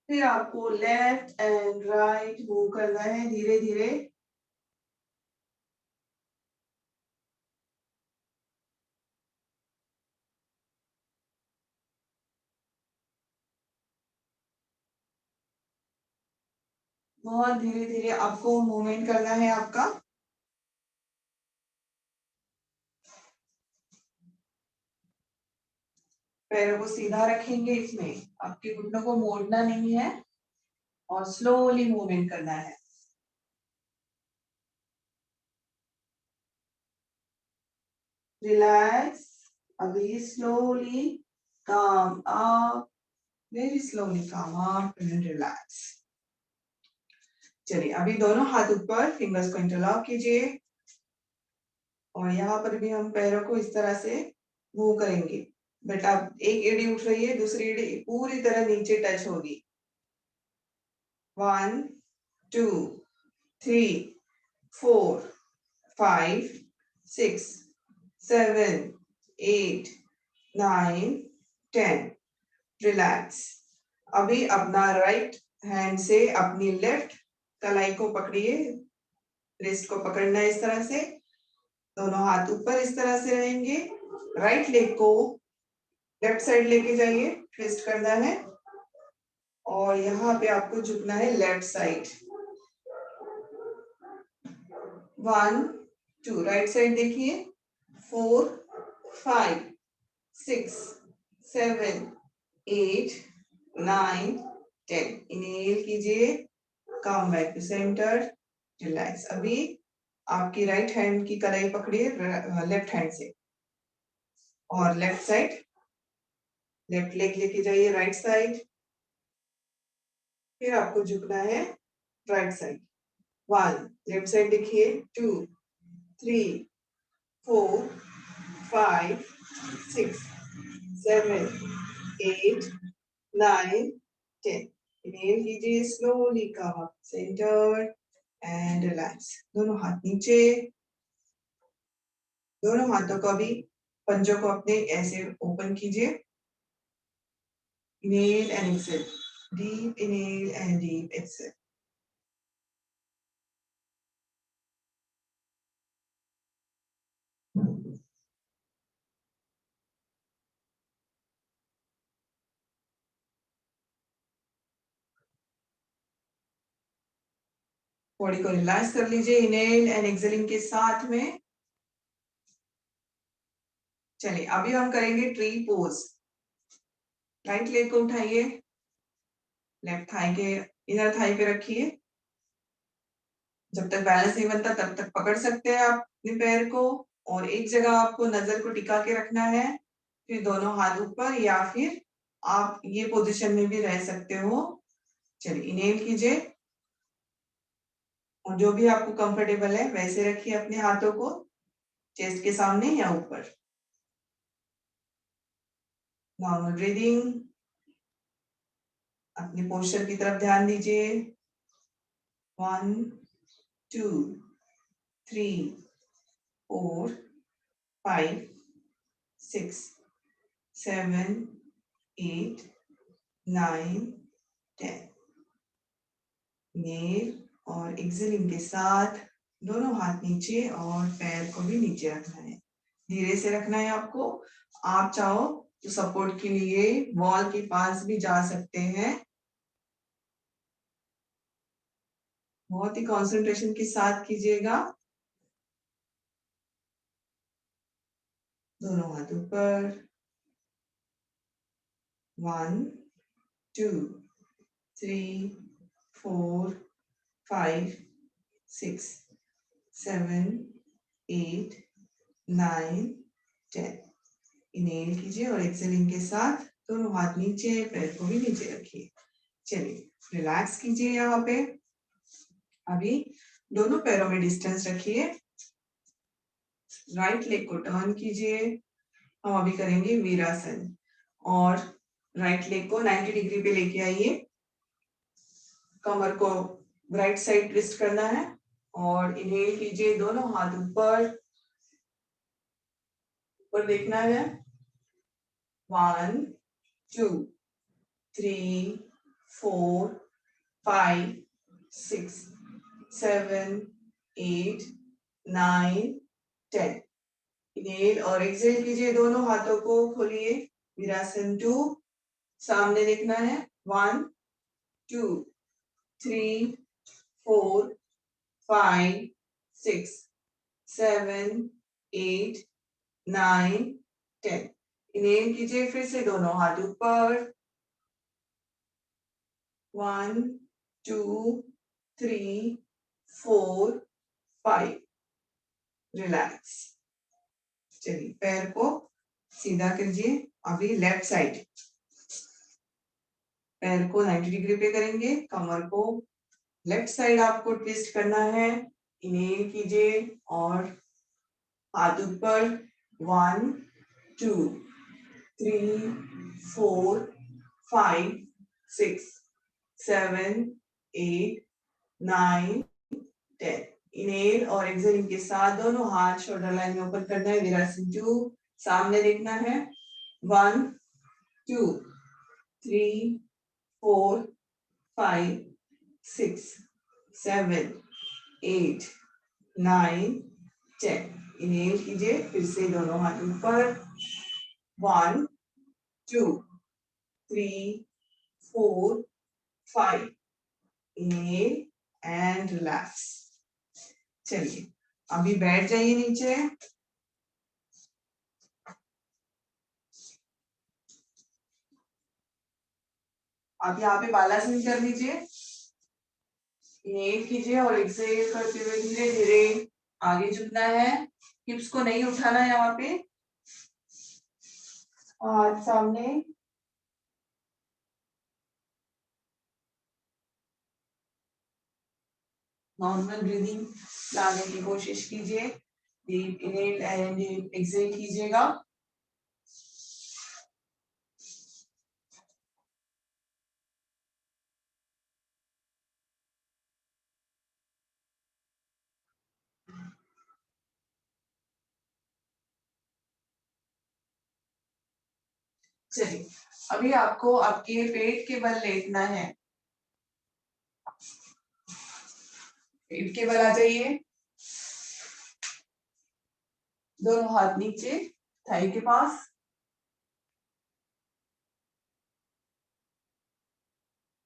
[SPEAKER 3] फिर आपको लेफ्ट एंड राइट मूव करना है धीरे धीरे। बहुत धीरे धीरे आपको मूवमेंट करना है आपका। पैरों को सीधा रखेंगे, इसमें आपके घुटनों को मोड़ना नहीं है और स्लोली मूवमेंट करना है। रिलैक्स। अभी स्लोली काम अप, वेरी स्लोली काम अप एंड रिलैक्स। चलिए अभी दोनों हाथ ऊपर, फिंगर्स को इंटरलॉक कीजिए और यहाँ पर भी हम पैरों को इस तरह से मूव करेंगे। बेटा एक एड़ी उठ रही है, दूसरी एड़ी पूरी तरह नीचे टच होगी। 1 2 3 4 5 6 7 8 9 10। रिलैक्स। अभी अपना राइट हैंड से अपनी लेफ्ट कलाई को पकड़िए, रिस्ट को पकड़ना है इस तरह से दोनों हाथ ऊपर इस तरह से रहेंगे। राइट लेग को लेफ्ट साइड लेके जाइए, ट्विस्ट करना है और यहाँ पे आपको झुकना है लेफ्ट साइड। 1 2, राइट साइड देखिए। 4 5 6 7 8 9 10। इनहेल कीजिए, come back to centre, relax. अभी आपकी राइट हैंड की कलाई पकड़िए लेफ्ट हैंड से और लेफ्ट साइड, लेफ्ट लेग लेके जाइए राइट साइड। फिर आपको झुकना है राइट साइड। 1, लेफ्ट साइड देखिए। 2 3 4 5 6 7 8 9 10। इनहेल कीजिए, slowly come up centre and relax. दोनों हाथ नीचे, दोनों हाथों को भी पंजों को अपने ऐसे ओपन कीजिए। Inhale and exhale. Deep inhale and deep exhale. Body को रिलैक्स कर लीजिए इनहेल एंड एक्सहेलिंग के साथ में। चलिए अभी हम करेंगे ट्री पोज। राइट लेग को उठाइए, लेफ्ट थाई के इनर थाई पे रखिए। जब तक बैलेंस नहीं बनता तब तक पकड़ सकते हैं आप अपने पैर को और एक जगह आपको नजर को टिका के रखना है। फिर दोनों हाथ ऊपर या फिर आप ये पोजीशन में भी रह सकते हो। चलिए इनहेल कीजिए और जो भी आपको कंफर्टेबल है वैसे रखिए अपने हाथों को चेस्ट के सामने या ऊपर। नॉर्मल ब्रीदिंग, अपने पोस्चर की तरफ ध्यान दीजिए। 1 2 3 4 5 6 7 8 9 10। इनहेल और एक्सहेलिंग के साथ दोनों हाथ नीचे और पैर को भी नीचे रखना है। धीरे से रखना है आपको। आप चाहो तो सपोर्ट के लिए वॉल के पास भी जा सकते हैं। बहुत ही कंसंट्रेशन के साथ कीजिएगा। दोनों हाथ ऊपर। 1 2 3 4 5 6 7 8 9 10। इनहेल कीजिए और एक्सहेलिंग के साथ दोनों हाथ नीचे, पैर को भी नीचे रखिए। चलिए रिलैक्स कीजिए यहाँ पे। अभी दोनों पैरों में डिस्टेंस रखिए। राइट लेग को टर्न कीजिए। हम अभी करेंगे वीरासन और राइट लेग को 90 डिग्री पे लेके आइए। कमर को राइट साइड ट्विस्ट करना है और इनहेल कीजिए, दोनों हाथ ऊपर ऊपर देखना है। 1 2 3 4 5 6 7 8 9 10। इनहेल और एक्सहेल कीजिए, दोनों हाथों को खोलिए। वीरासन 2, सामने देखना है। 1 2 3 4 5 6 7 8 9 10। इनहेल कीजिए, फिर से दोनों हाथ ऊपर। 1 2 3 4 5। रिलैक्स। चलिए पैर को सीधा कीजिए। अभी लेफ्ट साइड पैर को 90 डिग्री पे करेंगे। कमर को लेफ्ट साइड आपको ट्विस्ट करना है। इनहेल कीजिए और हाथ ऊपर। 1 2 3 4 5 6 7 8 9 10। इनहेल और एक्सहेलिंग के साथ दोनों हाथ शोल्डर लाइन में ओपन करना है। वीरासन 2, सामने देखना है। 1 2 3 4 5 6 7 8 9 10। इनहेल कीजिए, फिर से दोनों हाथ ऊपर, 1 2 3 4 5, इनहेल एंड रिलैक्स। चलिए अभी बैठ जाइए नीचे। आप यहाँ पे बालासन कर लीजिए, इनहेल कीजिए और एक्सहेल करते हुए धीरे धीरे आगे झुकना है, हिप्स को नहीं उठाना है यहाँ पे, हाथ सामने, नॉर्मल ब्रीदिंग लाने की कोशिश कीजिए, deep inhale and deep exhale कीजिएगा। चलिए अभी आपको आपके पेट के बल लेटना है, पेट के बल आ जाइए, दोनों हाथ नीचे थाई के पास।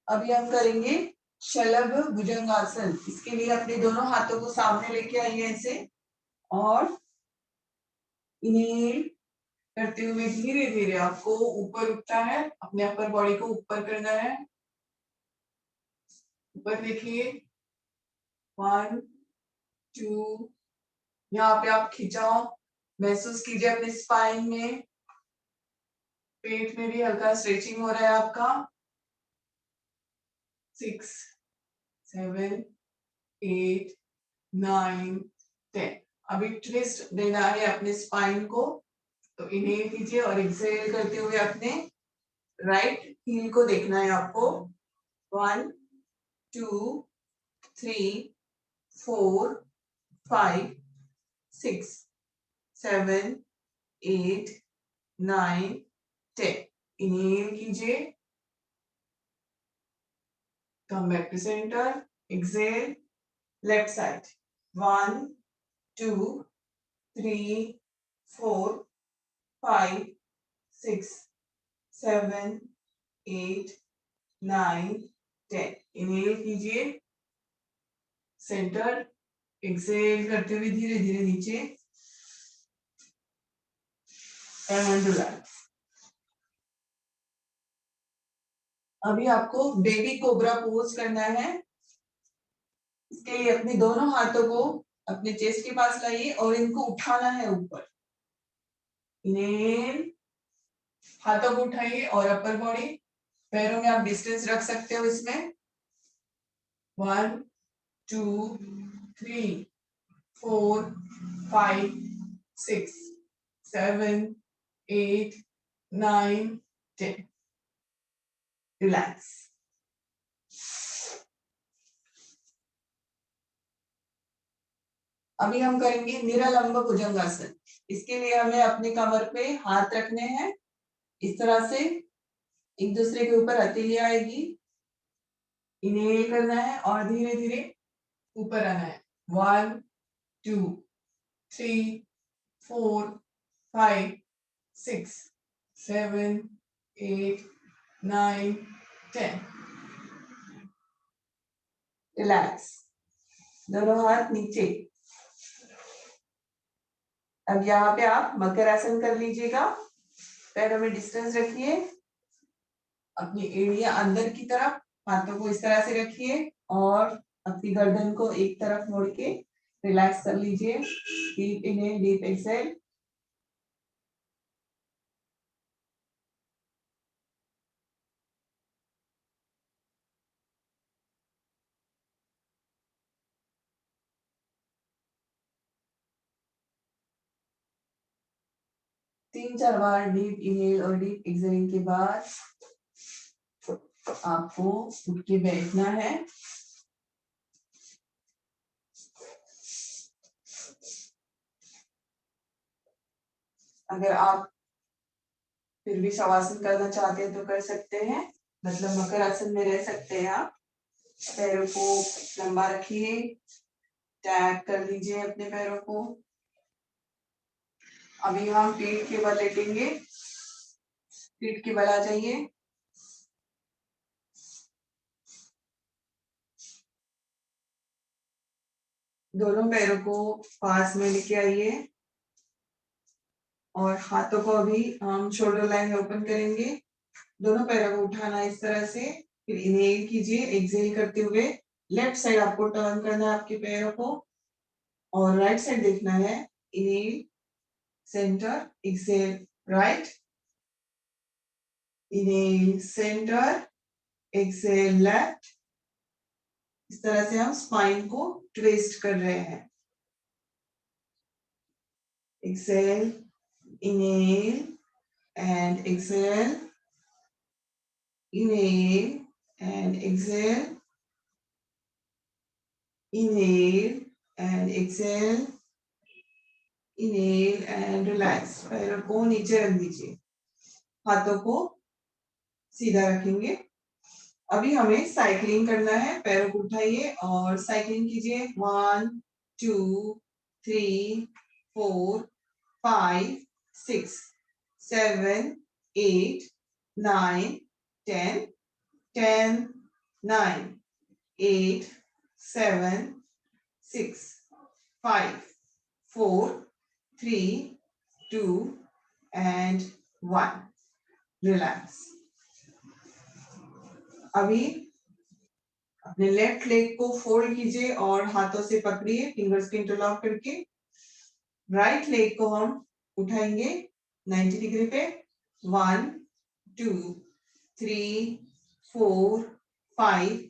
[SPEAKER 3] अभी हम करेंगे शलभ भुजंगासन। इसके लिए अपने दोनों हाथों को सामने लेके आइए ऐसे, और इन्हेल करते हुए धीरे धीरे आपको ऊपर उठना है, अपने अपर बॉडी को ऊपर करना है, ऊपर देखिए, 1 2, यहाँ पे आप खिंचाव महसूस कीजिए अपने स्पाइन में, पेट में भी हल्का स्ट्रेचिंग हो रहा है आपका, 6 7 8 9 10। अभी ट्विस्ट देना है अपने स्पाइन को, तो इनहेल कीजिए और एक्सहेल करते हुए अपने राइट हील को देखना है आपको, 1 2 3 4 5 6 7 8 9 10। इनहेल कीजिए, come back to centre, exhale, left side, 1 2 3 4 5 6 7 8 9 10। Inhale कीजिए, सेंटर, एक्सहेल करते हुए धीरे धीरे नीचे एंड रिलैक्स। अभी आपको बेबी कोबरा पोज करना है। इसके लिए अपने दोनों हाथों को अपने चेस्ट के पास लाइए और इनको उठाना है ऊपर। इनहेल, हाथों को उठाइए और अपर बॉडी, पैरों में आप डिस्टेंस रख सकते हो इसमें, 1 2 3 4 5 6 7 8 9 10। रिलैक्स। अभी हम करेंगे निरालंब भुजंगासन। इसके लिए हमें अपने कमर पे हाथ रखने हैं, इस तरह से एक दूसरे के ऊपर हथेली आएगी, इनहेल करना है और धीरे धीरे ऊपर आना है, 1 2 3 4 5 6 7 8 9 10। रिलैक्स, दोनों हाथ नीचे। अब यहाँ पे आप मकर आसन कर लीजिएगा, पैरों में डिस्टेंस रखिए, अपनी एड़ियां अंदर की तरफ, हाथों को इस तरह से रखिए और अपनी गर्दन को एक तरफ मोड़ के रिलैक्स कर लीजिए। Deep inhale, deep exhale. तीन चार बार डीप इनहेल और डीप एक्सहेल के बाद आपको उठ के बैठना है। अगर आप फिर भी शवासन करना चाहते हैं तो कर सकते हैं, मतलब मकर आसन में रह सकते हैं आप। पैरों को लंबा रखिए, टैप कर लीजिए अपने पैरों को, अभी हम पीठ के बल लेटेंगे, पीठ के बल आ जाइए। दोनों पैरों को पास में लेके आइए और हाथों को अभी हम शोल्डर लाइन में ओपन करेंगे। दोनों पैरों को उठाना इस तरह से, फिर इनहेल कीजिए, एक्सहेल करते हुए लेफ्ट साइड आपको टर्न करना है आपके पैरों को और राइट साइड देखना है। Inhale centre, exhale right, inhale centre, exhale left. इस तरह से हम स्पाइन को ट्विस्ट कर रहे हैं। Exhale, inhale and exhale, inhale and exhale, inhale and exhale, inhale and relax। पैरों को नीचे रख दीजिए, हाथों को सीधा रखेंगे। अभी हमें साइकिलिंग करना है, पैरों को उठाइए और साइकिलिंग कीजिए। 1 2 3 4 5 6 7 8 9 10 10 9 8 7 6 5 4 3 2 and 1। रिलैक्स। अभी अपने लेफ्ट लेग को फोल्ड कीजिए और हाथों से पकड़िए, फिंगर्स को इंटरलॉक करके। राइट लेग को हम उठाएंगे 90 डिग्री पे। 1 2 3 4 5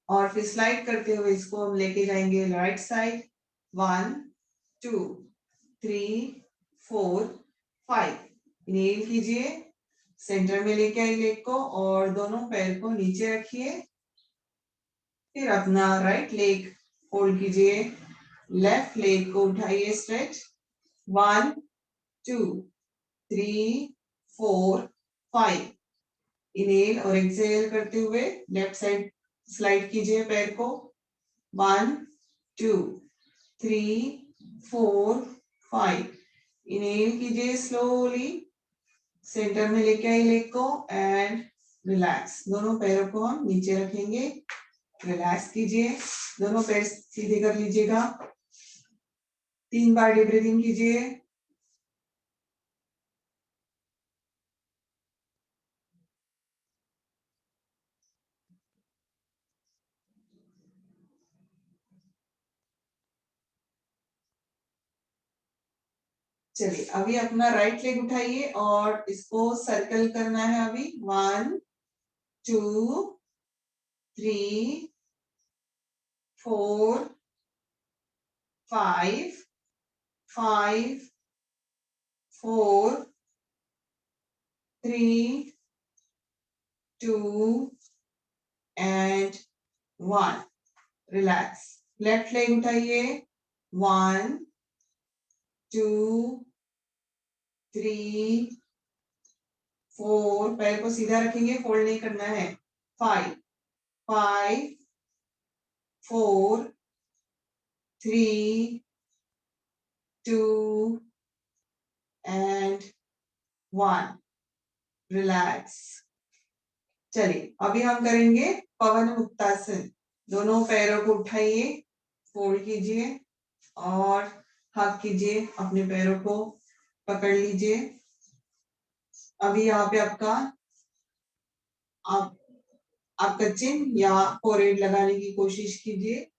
[SPEAKER 3] और फिर स्लाइड करते हुए इसको हम लेके जाएंगे राइट साइड। 1 2 3 4 5। इनहेल कीजिए, सेंटर में लेके आइए लेग को और दोनों पैर को नीचे रखिए। फिर अपना राइट लेग फोल्ड कीजिए, लेफ्ट लेग को उठाइए स्ट्रेच। 1 2 3 4 5। इनहेल और एक्सहेल करते हुए लेफ्ट साइड स्लाइड कीजिए पैर को। 1 2 3 4 5। इनहेल कीजिए स्लोली, सेंटर में लेके आइए लेग को एंड रिलैक्स। दोनों पैरों को हम नीचे रखेंगे, रिलैक्स कीजिए, दोनों पैर सीधे कर लीजिएगा। 3 बार डीप ब्रीथिंग कीजिए। चलिए अभी अपना राइट लेग उठाइए और इसको सर्कल करना है। अभी 1 2 3 4 5 5 4 3 2 and 1। रिलैक्स। लेफ्ट लेग उठाइए। 1 2 3 4। पैर को सीधा रखेंगे, फोल्ड नहीं करना है। 5 5 4 3 2 and 1। रिलैक्स। चलिए अभी हम करेंगे पवन मुक्तासन। दोनों पैरों को उठाइए, फोल्ड कीजिए और हक कीजिए, अपने पैरों को पकड़ लीजिए। अभी यहाँ पे आपका चिन्ह या फोरहेड लगाने की कोशिश कीजिए।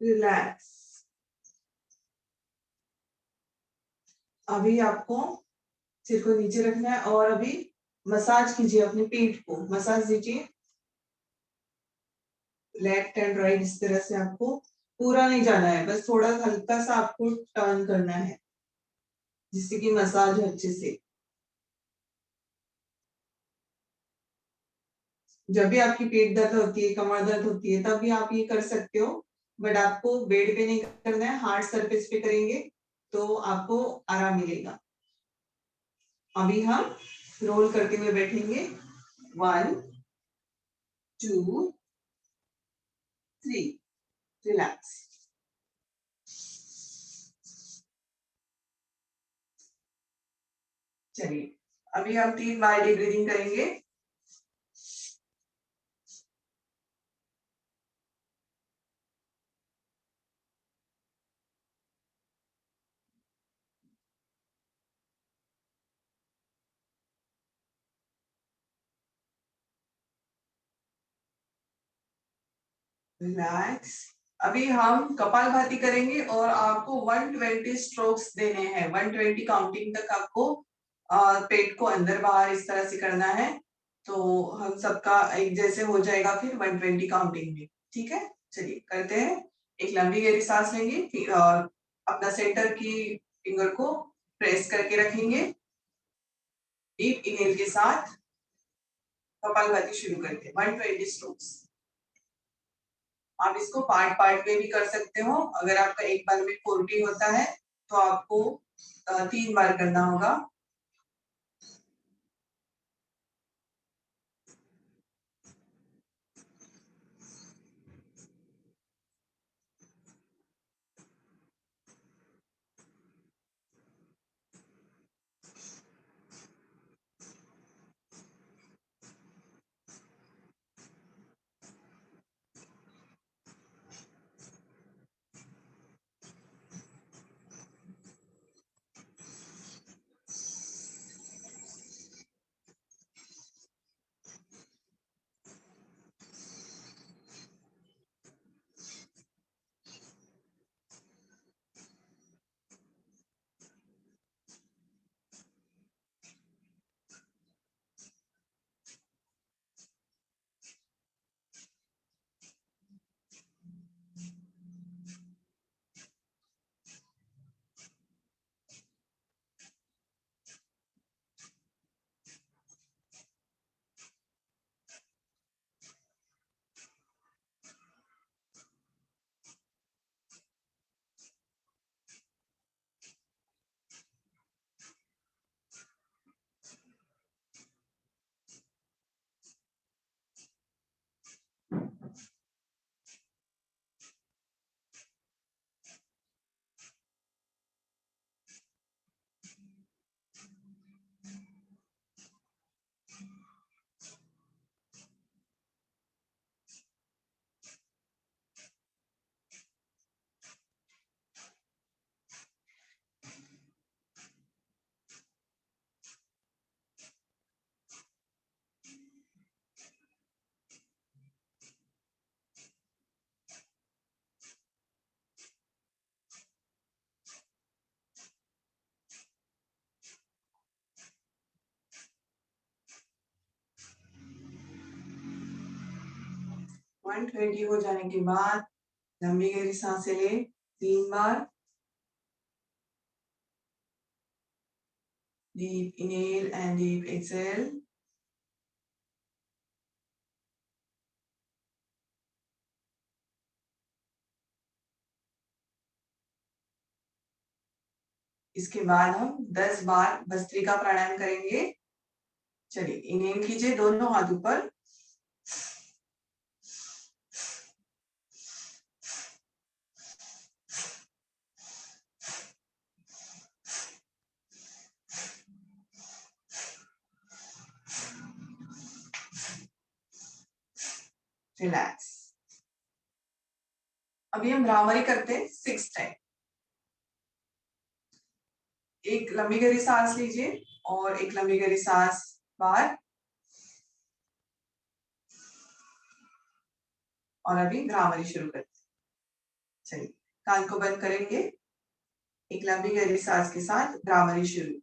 [SPEAKER 3] रिलैक्स। अभी आपको सिर को नीचे रखना है और अभी मसाज कीजिए, अपनी पीठ को मसाज दीजिए लेफ्ट एंड राइट। इस तरह से आपको पूरा नहीं जाना है, बस थोड़ा हल्का सा आपको टर्न करना है जिससे कि मसाज हो अच्छे से। जब भी आपकी पेट दर्द होती है, कमर दर्द होती है, तब भी आप ये कर सकते हो, बट आपको बेड पे नहीं करना है, हार्ड सरफेस पे करेंगे तो आपको आराम मिलेगा। अभी हम रोल करते हुए बैठेंगे। 1 2 3 रिलैक्स। चलिए अभी हम 3 बार डीप ब्रीदिंग करेंगे। रिलैक्स। अभी हम कपालभाति करेंगे और आपको 120 स्ट्रोक्स देने हैं। 120 काउंटिंग तक आपको पेट को अंदर बाहर इस तरह से करना है। तो हम सबका एक जैसे हो जाएगा फिर 120 काउंटिंग में। ठीक है, चलिए करते हैं। एक लंबी गहरी सांस लेंगे, फिर अपना सेंटर की फिंगर को प्रेस करके रखेंगे। डीप इनहेल के साथ कपालभाति शुरू करते हैं। 120 स्ट्रोक्स। आप इसको पार्ट पार्ट में भी कर सकते हो। अगर आपका एक बार में 40 होता है तो आपको 3 बार करना होगा। वन 120 हो जाने के बाद लंबी गहरी सांसें ले 3 बार। Deep inhale and deep exhale. इसके बाद हम 10 बार भस्त्रिका प्राणायाम करेंगे। चलिए इनहेल कीजिए, दोनों हाथ ऊपर। रिलैक्स। अभी हम भ्रामरी करते हैं 6 टाइम। एक लंबी गहरी सांस लीजिए और एक लंबी गहरी सांस बाहर। और अभी भ्रामरी शुरू करते हैं। चलिए कान को बंद करेंगे। एक लंबी गहरी सांस के साथ भ्रामरी शुरू।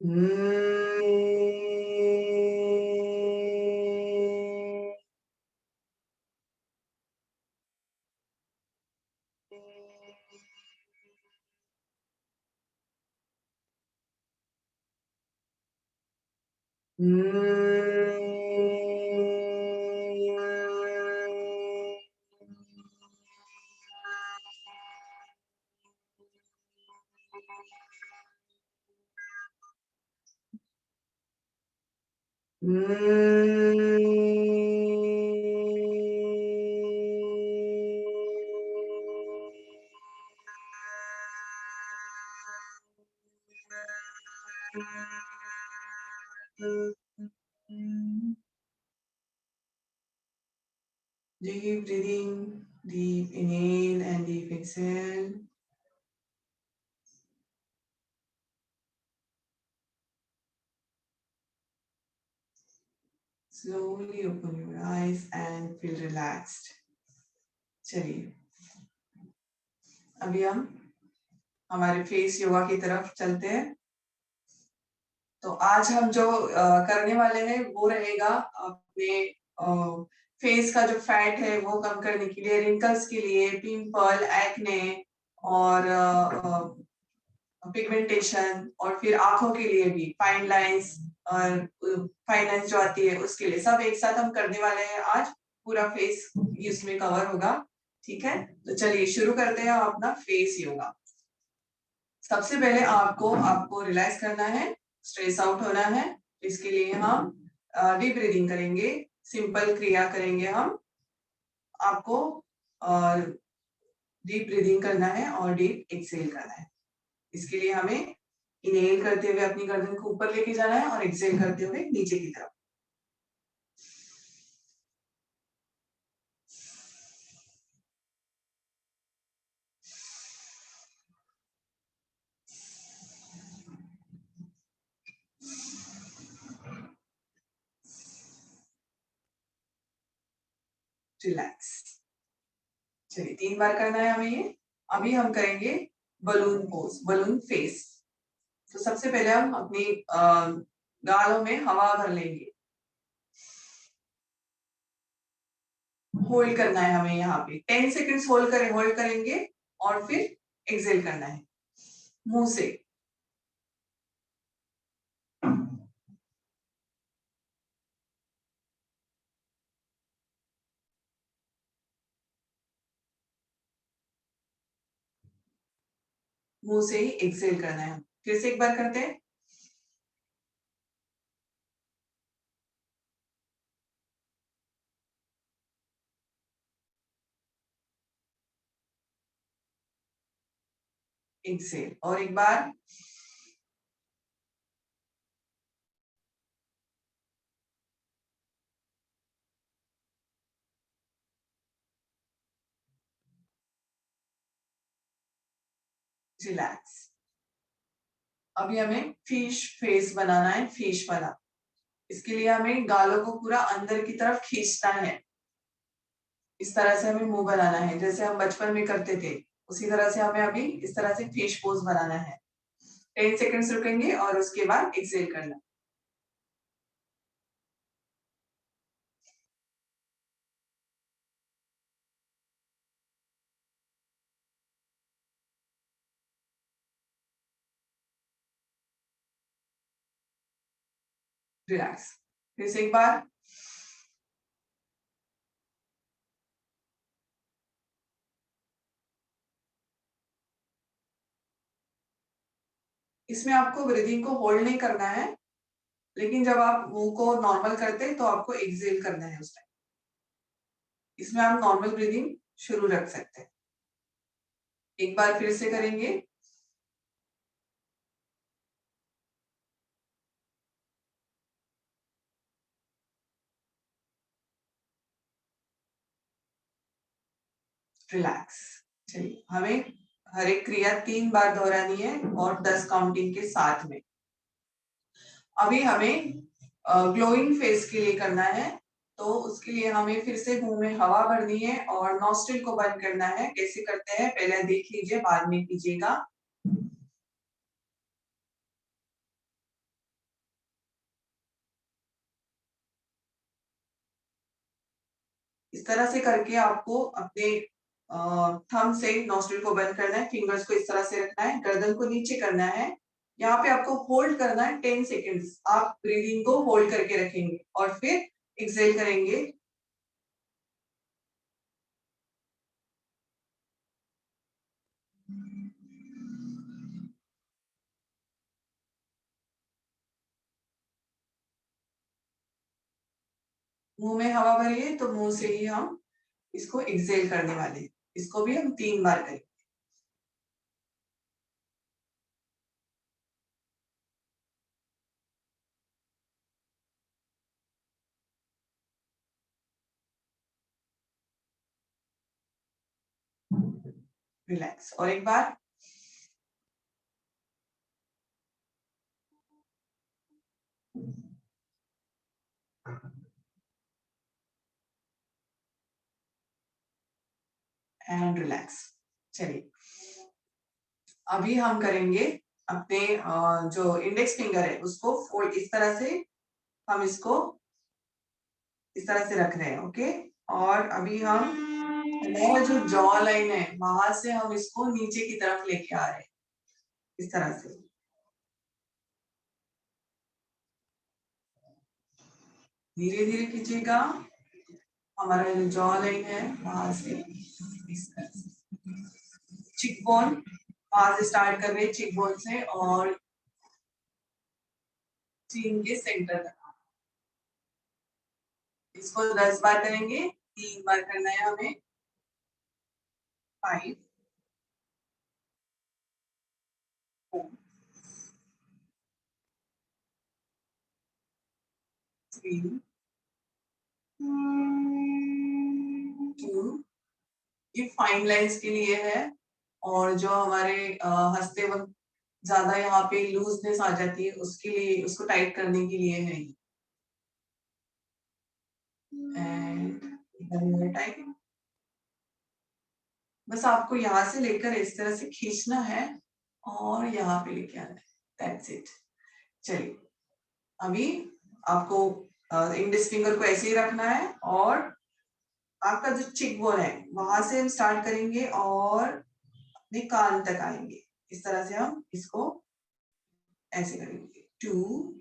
[SPEAKER 3] Deep breathing, deep inhale and deep exhale. Slowly open your eyes and feel relaxed. चलिए अभी हम हमारे फेस योगा की तरफ चलते हैं। तो आज हम जो करने वाले हैं वो रहेगा अपने फेस का जो फैट है वो कम करने के लिए, रिंकल्स के लिए, पिंपल, एक्ने और पिगमेंटेशन और फिर आंखों के लिए भी फाइन लाइंस और फाइन लाइंस जो आती है उसके लिए, सब एक साथ हम करने वाले हैं आज। पूरा फेस इसमें कवर होगा, ठीक है। तो चलिए शुरू करते हैं अपना फेस योगा। सबसे पहले आपको रिलैक्स करना है, स्ट्रेस आउट होना है। इसके लिए हम डीप ब्रीदिंग करेंगे, सिंपल क्रिया करेंगे हम। आपको डीप ब्रीदिंग करना है और डीप एक्सहेल करना है। इसके लिए हमें इनहेल करते हुए अपनी गर्दन को ऊपर लेके जाना है और एक्सहेल करते हुए नीचे की तरफ। रिलैक्स। चलिए 3 बार करना है हमें ये। अभी हम करेंगे बलून पोज, बलून फेस। तो सबसे पहले हम अपनी गालों में हवा भर लेंगे। होल्ड करना है हमें यहाँ पे 10 सेकेंड्स होल्ड करेंगे और फिर एक्सहेल करना है मुंह से। मुंह से ही एक्सहेल करना है। फिर से एक बार करते हैं। एक्सहेल और एक बार। रिलैक्स। अभी हमें फिश फेस बनाना है, फिश वाला। इसके लिए हमें गालों को पूरा अंदर की तरफ खींचना है। इस तरह से हमें मुंह बनाना है, जैसे हम बचपन में करते थे उसी तरह से हमें अभी इस तरह से फिश पोज बनाना है। 10 सेकेंड्स रुकेंगे और उसके बाद एक्सहेल करना। रिलैक्स। फिर से एक बार। इसमें आपको ब्रीदिंग को होल्ड नहीं करना है, लेकिन जब आप मुंह को नॉर्मल करते हैं तो आपको एक्सहेल करना है उस टाइम। इसमें आप नॉर्मल ब्रीदिंग शुरू रख सकते हैं। एक बार फिर से करेंगे। रिलैक्स। चलिए हमें हर एक क्रिया 3 बार दोहरानी है और 10 काउंटिंग के साथ में। अभी हमें ग्लोइंग फेस के लिए करना है, तो उसके लिए हमें फिर से मुंह में हवा भरनी है और नॉस्ट्रिल को बंद करना है। कैसे करते हैं पहले देख लीजिए, बाद में कीजिएगा। इस तरह से करके आपको अपने थंब से नोस्ट्रिल को बंद करना है, फिंगर्स को इस तरह से रखना है, गर्दन को नीचे करना है, यहाँ पे आपको होल्ड करना है 10 सेकेंड्स। आप ब्रीदिंग को होल्ड करके रखेंगे और फिर एक्सेल करेंगे। मुंह में हवा भरिए, तो मुंह से ही हम इसको एक्सेल करने वाले हैं। इसको भी हम 3 बार करेंगे। रिलैक्स, और एक बार। And relax. चलिए, अभी हम करेंगे अपने जो इंडेक्स फिंगर है उसको फोल्ड, इस तरह से हम इसको इस तरह से रख रहे हैं। ओके, और अभी हम हमारा जो जॉ लाइन है वहां से हम इसको नीचे की तरफ लेके आ रहे हैं, इस तरह से। धीरे धीरे खींचेगा, हमारा जो जॉ लाइन है वहां से इस तरह से। चिक बोन वहां से स्टार्ट कर रहे हैं, चिक बोन से, और चीन के सेंटर तक। इसको 10 बार करेंगे, 3 बार करना है हमें। 5 4 3 2। ये फाइन लाइंस के लिए है, और जो हमारे हंसते वक्त ज्यादा यहाँ पे लूजनेस आ जाती है उसके लिए, उसको टाइट करने के लिए है। एंड टाइट, बस आपको यहाँ से लेकर इस तरह से खींचना है और यहाँ पे लेके आना है। That's it. चलिए, अभी आपको इंडेक्स फिंगर को ऐसे ही रखना है, और आपका जो चिक बोन है वहां से हम स्टार्ट करेंगे और अपने कान तक आएंगे। इस तरह से हम इसको ऐसे करेंगे। 2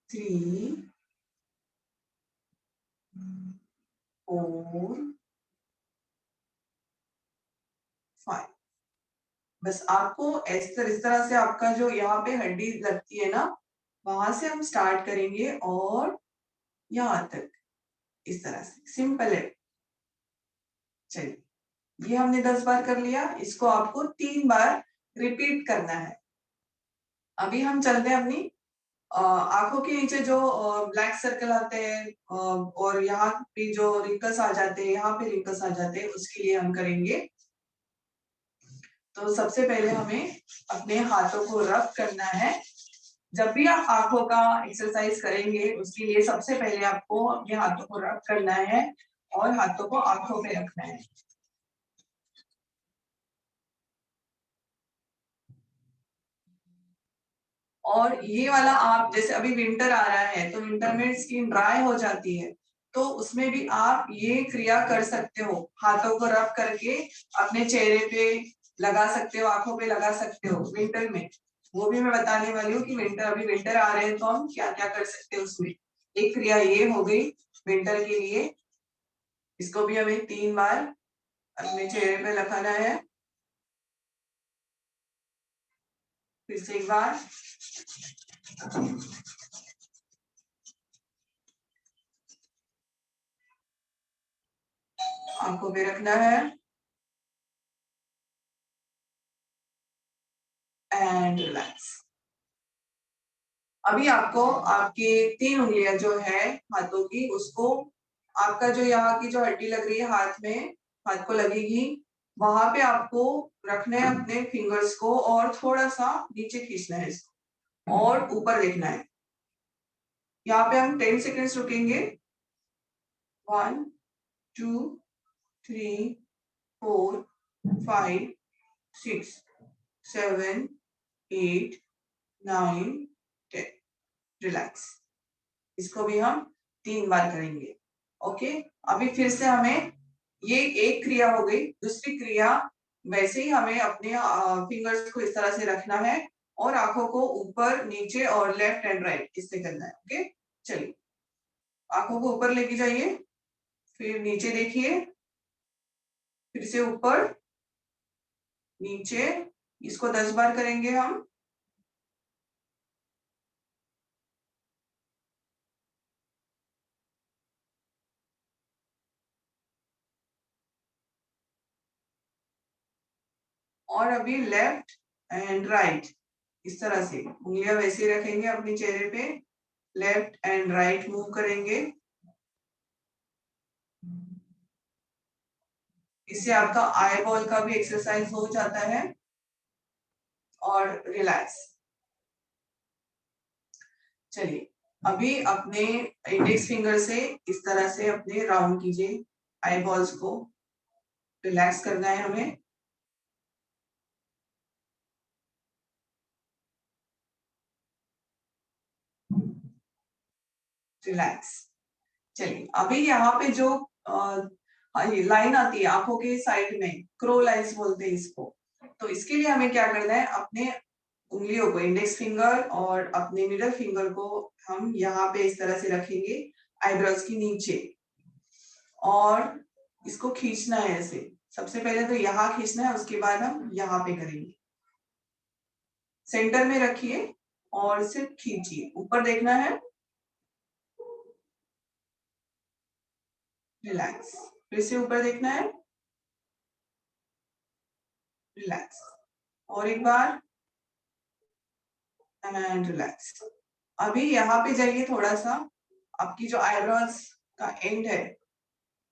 [SPEAKER 3] 3 4 5। बस आपको इस तरह से आपका जो यहाँ पे हड्डी लगती है ना, वहां से हम स्टार्ट करेंगे और यहाँ तक, इस तरह से। सिंपल है। चलिए, ये हमने 10 बार कर लिया, इसको आपको 3 बार रिपीट करना है। अभी हम चलते हैं अपनी आंखों के नीचे जो ब्लैक सर्कल आते हैं, और यहाँ पे जो रिंकल्स आ जाते हैं, यहाँ पे रिंकल्स आ जाते हैं, उसके लिए हम करेंगे। तो सबसे पहले हमें अपने हाथों को रब करना है। जब भी आप आंखों का एक्सरसाइज करेंगे उसके लिए सबसे पहले आपको अपने हाथों को रब करना है और हाथों को आंखों पे रखना है। और ये वाला, आप जैसे अभी विंटर आ रहा है तो विंटर में स्किन ड्राई हो जाती है, तो उसमें भी आप ये क्रिया कर सकते हो। हाथों को रब करके अपने चेहरे पे लगा सकते हो, आंखों पे लगा सकते हो विंटर में। वो भी मैं बताने वाली हूँ कि विंटर, अभी विंटर आ रहे हैं तो हम क्या क्या कर सकते हैं उसमें। एक क्रिया ये हो गई विंटर के लिए। इसको भी हमें 3 बार अपने चेहरे पे लगाना है। फिर से एक बार। आंखों पे रखना है एंड रिलैक्स। अभी आपको आपकी 3 उंगलियां जो है हाथों की, उसको आपका जो यहाँ की जो हड्डी लग रही है हाथ में, हाथ को लगेगी, वहां पे आपको रखना है अपने फिंगर्स को, और थोड़ा सा नीचे खींचना है इसको और ऊपर देखना है। यहाँ पे हम 10 सेकेंड्स रुकेंगे। 1 2 3 4 5 6 7 8 9 10। रिलैक्स। इसको भी हम 3 बार करेंगे। ओके, अभी फिर से हमें ये एक क्रिया हो गई। दूसरी क्रिया वैसे ही हमें अपने फिंगर्स को इस तरह से रखना है और आंखों को ऊपर नीचे और लेफ्ट एंड राइट इससे करना है। ओके, चलिए आंखों को ऊपर लेके जाइए, फिर नीचे देखिए, फिर से ऊपर नीचे, इसको 10 बार करेंगे हम। और अभी लेफ्ट एंड राइट इस तरह से उंगलियां वैसे रखेंगे अपने चेहरे पे, लेफ्ट एंड राइट मूव करेंगे। इससे आपका आई बॉल का भी एक्सरसाइज हो जाता है और रिलैक्स। चलिए अभी अपने इंडेक्स फिंगर से इस तरह से अपने राउंड कीजिए, आई बॉल्स को रिलैक्स करना है हमें। रिलैक्स। चलिए अभी यहाँ पे जो लाइन आती है आंखों के साइड में, क्रो लाइन्स बोलते हैं इसको, तो इसके लिए हमें क्या करना है, अपने उंगलियों को, इंडेक्स फिंगर और अपने मिडल फिंगर को हम यहाँ पे इस तरह से रखेंगे आईब्रोज के नीचे और इसको खींचना है ऐसे। सबसे पहले तो यहाँ खींचना है, उसके बाद हम यहाँ पे करेंगे। सेंटर में रखिए और सिर्फ खींचिए, ऊपर देखना है। रिलैक्स, फिर से ऊपर देखना है। रिलैक्स, और एक बार एंड रिलैक्स। अभी यहाँ पे जाइए थोड़ा सा, आपकी जो आईब्रोज का एंड है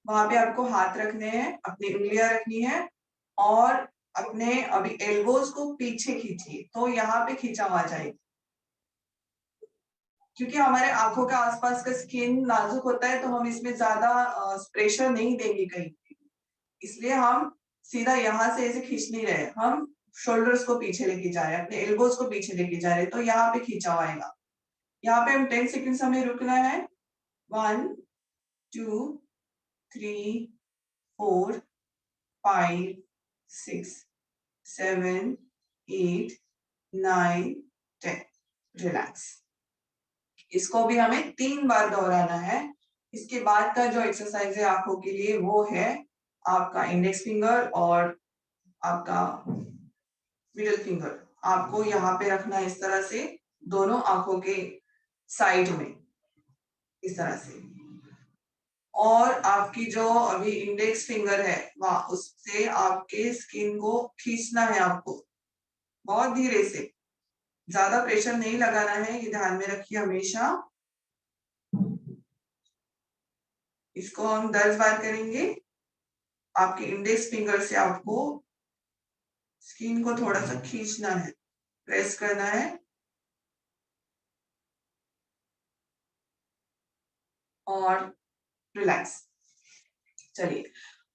[SPEAKER 3] वहां पे आपको हाथ रखने हैं, अपनी उंगलियां रखनी है और अपने अभी एल्बोज को पीछे खींचिए तो यहाँ पे खिंचाव आ जाएगी। क्योंकि हमारे आंखों के आसपास का स्किन नाजुक होता है तो हम इसमें ज्यादा प्रेशर नहीं देंगे कहीं, इसलिए हम सीधा यहाँ से ऐसे खींच नहीं रहे, हम शोल्डर्स को पीछे लेके जा रहे हैं, अपने एल्बोज को पीछे लेके जा रहे हैं, तो यहाँ पे खिंचाव आएगा। यहाँ पे हम 10 सेकेंड्स हमें रुकना है। 1 2 3 4 5 6 7 8 9 10। रिलैक्स। इसको भी हमें 3 बार दोहराना है। इसके बाद का जो एक्सरसाइज है आंखों के लिए वो है आपका इंडेक्स फिंगर और आपका मिडिल फिंगर। आपको यहाँ पे रखना है इस तरह से, दोनों आंखों के साइड में इस तरह से, और आपकी जो अभी इंडेक्स फिंगर है वहां उससे आपके स्किन को खींचना है आपको बहुत धीरे से, ज्यादा प्रेशर नहीं लगाना है, ये ध्यान में रखिए हमेशा। इसको हम 10 बार करेंगे। आपके इंडेक्स फिंगर से आपको स्किन को थोड़ा सा खींचना है, प्रेस करना है और रिलैक्स। चलिए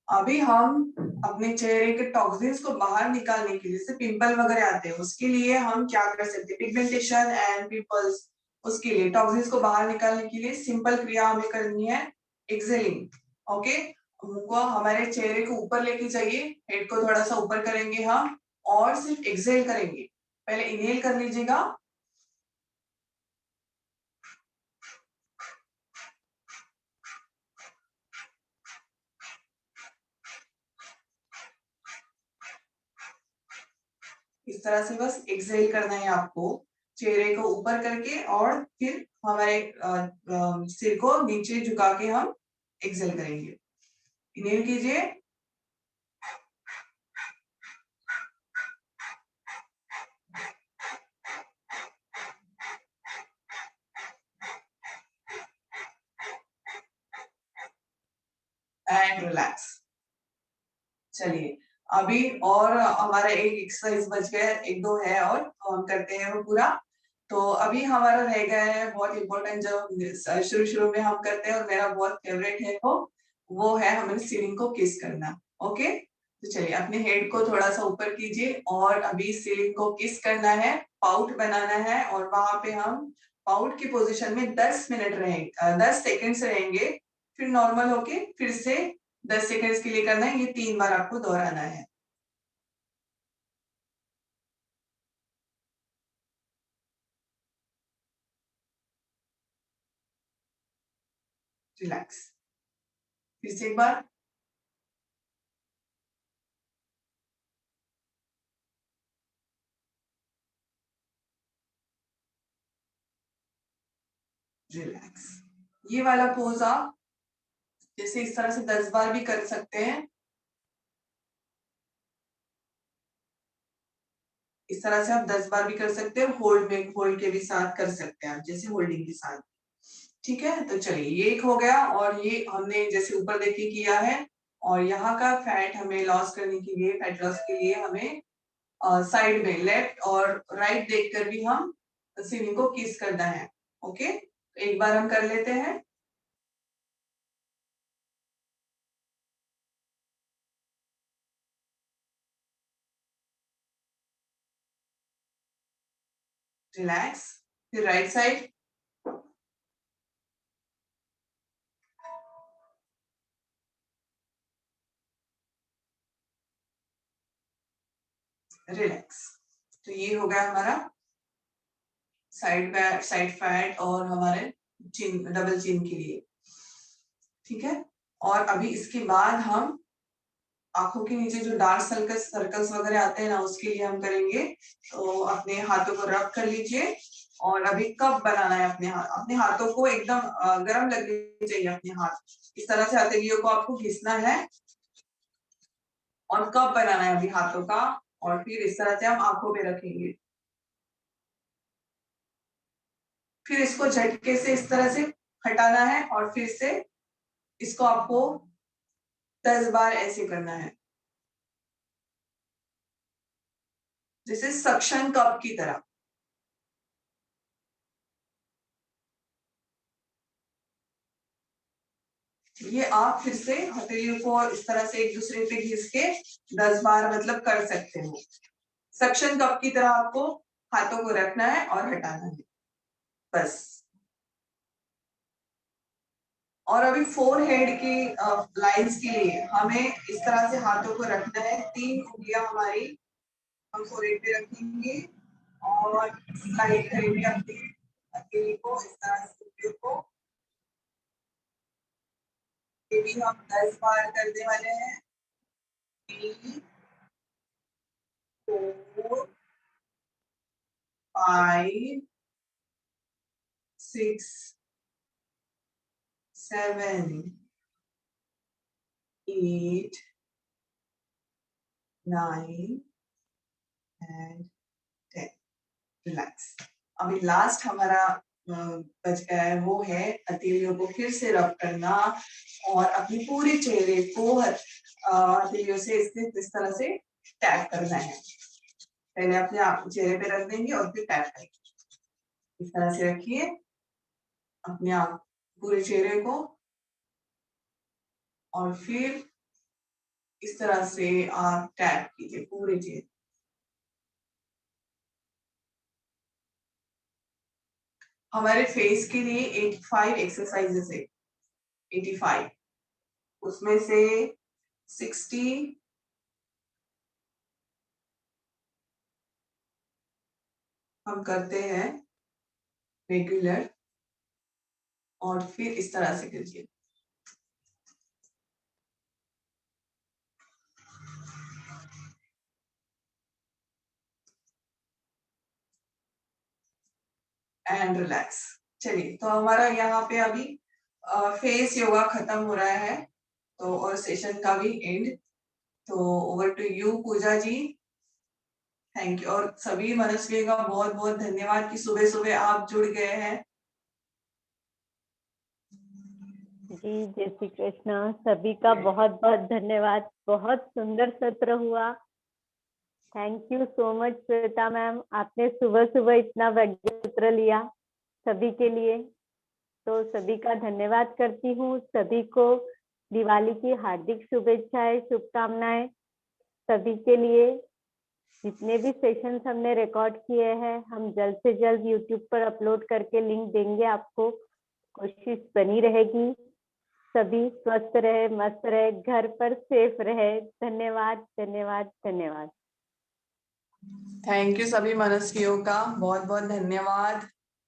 [SPEAKER 3] अभी हम अपने चेहरे के टॉक्सिन्स को बाहर निकालने के लिए, जैसे पिंपल वगैरह आते हैं उसके लिए हम क्या कर सकते हैं, पिगमेंटेशन एंड पिंपल्स, उसके लिए टॉक्सिन्स को बाहर निकालने के लिए सिंपल क्रिया हमें करनी है, एक्सेलिंग। ओके, हमको हमारे चेहरे को ऊपर लेके जाइए, हेड को थोड़ा सा ऊपर करेंगे हम और सिर्फ एक्सेल करेंगे। पहले इनहेल कर लीजिएगा, इस तरह से बस एक्सेल करना है आपको, चेहरे को ऊपर करके और फिर हमारे सिर को नीचे झुका के हम एक्सेल करेंगे। इनहेल कीजिए, एंड रिलैक्स। चलिए अभी और हमारा एक एक्सरसाइज बच गया है, एक दो है और तो हम करते हैं वो पूरा। तो अभी हमारा रह गया है बहुत इंपॉर्टेंट, जो शुरू शुरू में हम करते हैं और मेरा बहुत फेवरेट है वो है हमें सीलिंग को किस करना। ओके, तो चलिए अपने हेड को थोड़ा सा ऊपर कीजिए और अभी सीलिंग को किस करना है, पाउट बनाना है और वहां पे हम पाउट की पोजीशन में 10 मिनट रहेंगे, 10 सेकेंड्स रहेंगे, फिर नॉर्मल होके फिर से 10 सेकेंड्स के लिए करना है। ये 3 बार आपको दोहराना है। रिलैक्स। फिर से एक बार। रिलैक्स। ये वाला पोज आप जैसे इस तरह से 10 बार भी कर सकते हैं। इस तरह से आप 10 बार भी कर सकते हैं। होल्ड के भी साथ कर सकते हैं आप, जैसे होल्डिंग के साथ। ठीक है, तो चलिए ये एक हो गया। और ये हमने जैसे ऊपर देखिए किया है। और यहाँ का फैट हमें लॉस करने के लिए, फैट लॉस के लिए हमें साइड में लेफ्ट और राइट देखकर भी हम सीलिंग को किस करना है। ओके, एक बार हम कर लेते हैं। रिलैक्स। फिर राइट साइड। रिलैक्स। तो ये हो गया हमारा साइड फैट और हमारे चिन, डबल चिन के लिए। ठीक है, और अभी इसके बाद हम आंखों के नीचे जो डार्क सर्कल्स वगैरह आते हैं ना, उसके लिए हम करेंगे। तो अपने हाथों को रब कर लीजिए। और अभी कप बनाना है अपने हाथों को एकदम गर्म लगने चाहिए अपने हाथ। इस तरह से हथेलियों को आपको घिसना है और कप बनाना है अभी हाथों का। और फिर इस तरह से हम आंखों पे रखेंगे। फिर इसको झटके से इस तरह से हटाना है और फिर से इसको आपको 10 बार ऐसे करना है, जैसे सक्शन कप की तरह। ये आप फिर से हथेलियों को इस तरह से एक दूसरे पे घिस के 10 बार मतलब कर सकते हो। सक्शन कप की तरह आपको हाथों को रखना है और हटाना है, बस। और अभी फोरहेड की लाइंस के लिए हमें इस तरह से हाथों को रखना है। 3 उंगलियां हमारी हम फोरहेड पे रखेंगे और साइड करेंगे अपनी हथेली को इस तरह से उंगलियों को। ये भी हम 10 बार करने वाले हैं। 3 4 5 6 7 8 9 and 10। रिलैक्स। अभी लास्ट हमारा बच गया है, वो है हथेलियों को फिर से रब करना और अपनी पूरे चेहरे को हथेलियों से इस तरह से टैप करना है। पहले अपने चेहरे पे रख देंगे और फिर टैप करेंगे। इस तरह से रखिए अपने आप पूरे चेहरे को और फिर इस तरह से आप टैप कीजिए पूरे चेहरे। हमारे फेस के लिए 85 एक्सरसाइजेस है। 85 उसमें से 60 हम करते हैं रेगुलर। और फिर इस तरह से कीजिए। And relax. चलिए, तो हमारा यहाँ पे अभी फेस योगा खत्म हो रहा है, तो और सेशन का भी एंड। तो over to you Pooja ji. Thank you. और सभी मनस्वी का बहुत बहुत धन्यवाद कि सुबह सुबह आप जुड़ गए हैं।
[SPEAKER 4] जी जय श्री कृष्ण। सभी का बहुत बहुत धन्यवाद। बहुत सुंदर सत्र हुआ। Thank you so much Shweta ma'am, आपने सुबह सुबह इतना बढ़िया सत्र लिया सभी के लिए। तो सभी का धन्यवाद करती हूँ। सभी को दिवाली की हार्दिक शुभेच्छाएं, शुभकामनाएं सभी के लिए। जितने भी सेशंस हमने रिकॉर्ड किए हैं, हम जल्द से जल्द यूट्यूब पर अपलोड करके लिंक देंगे आपको। कोशिश बनी रहेगी। सभी स्वस्थ रहे, मस्त रहे, घर पर सेफ रहे। धन्यवाद, धन्यवाद, धन्यवाद।
[SPEAKER 3] थैंक यू सभी मनस्वियों का, बहुत बहुत धन्यवाद।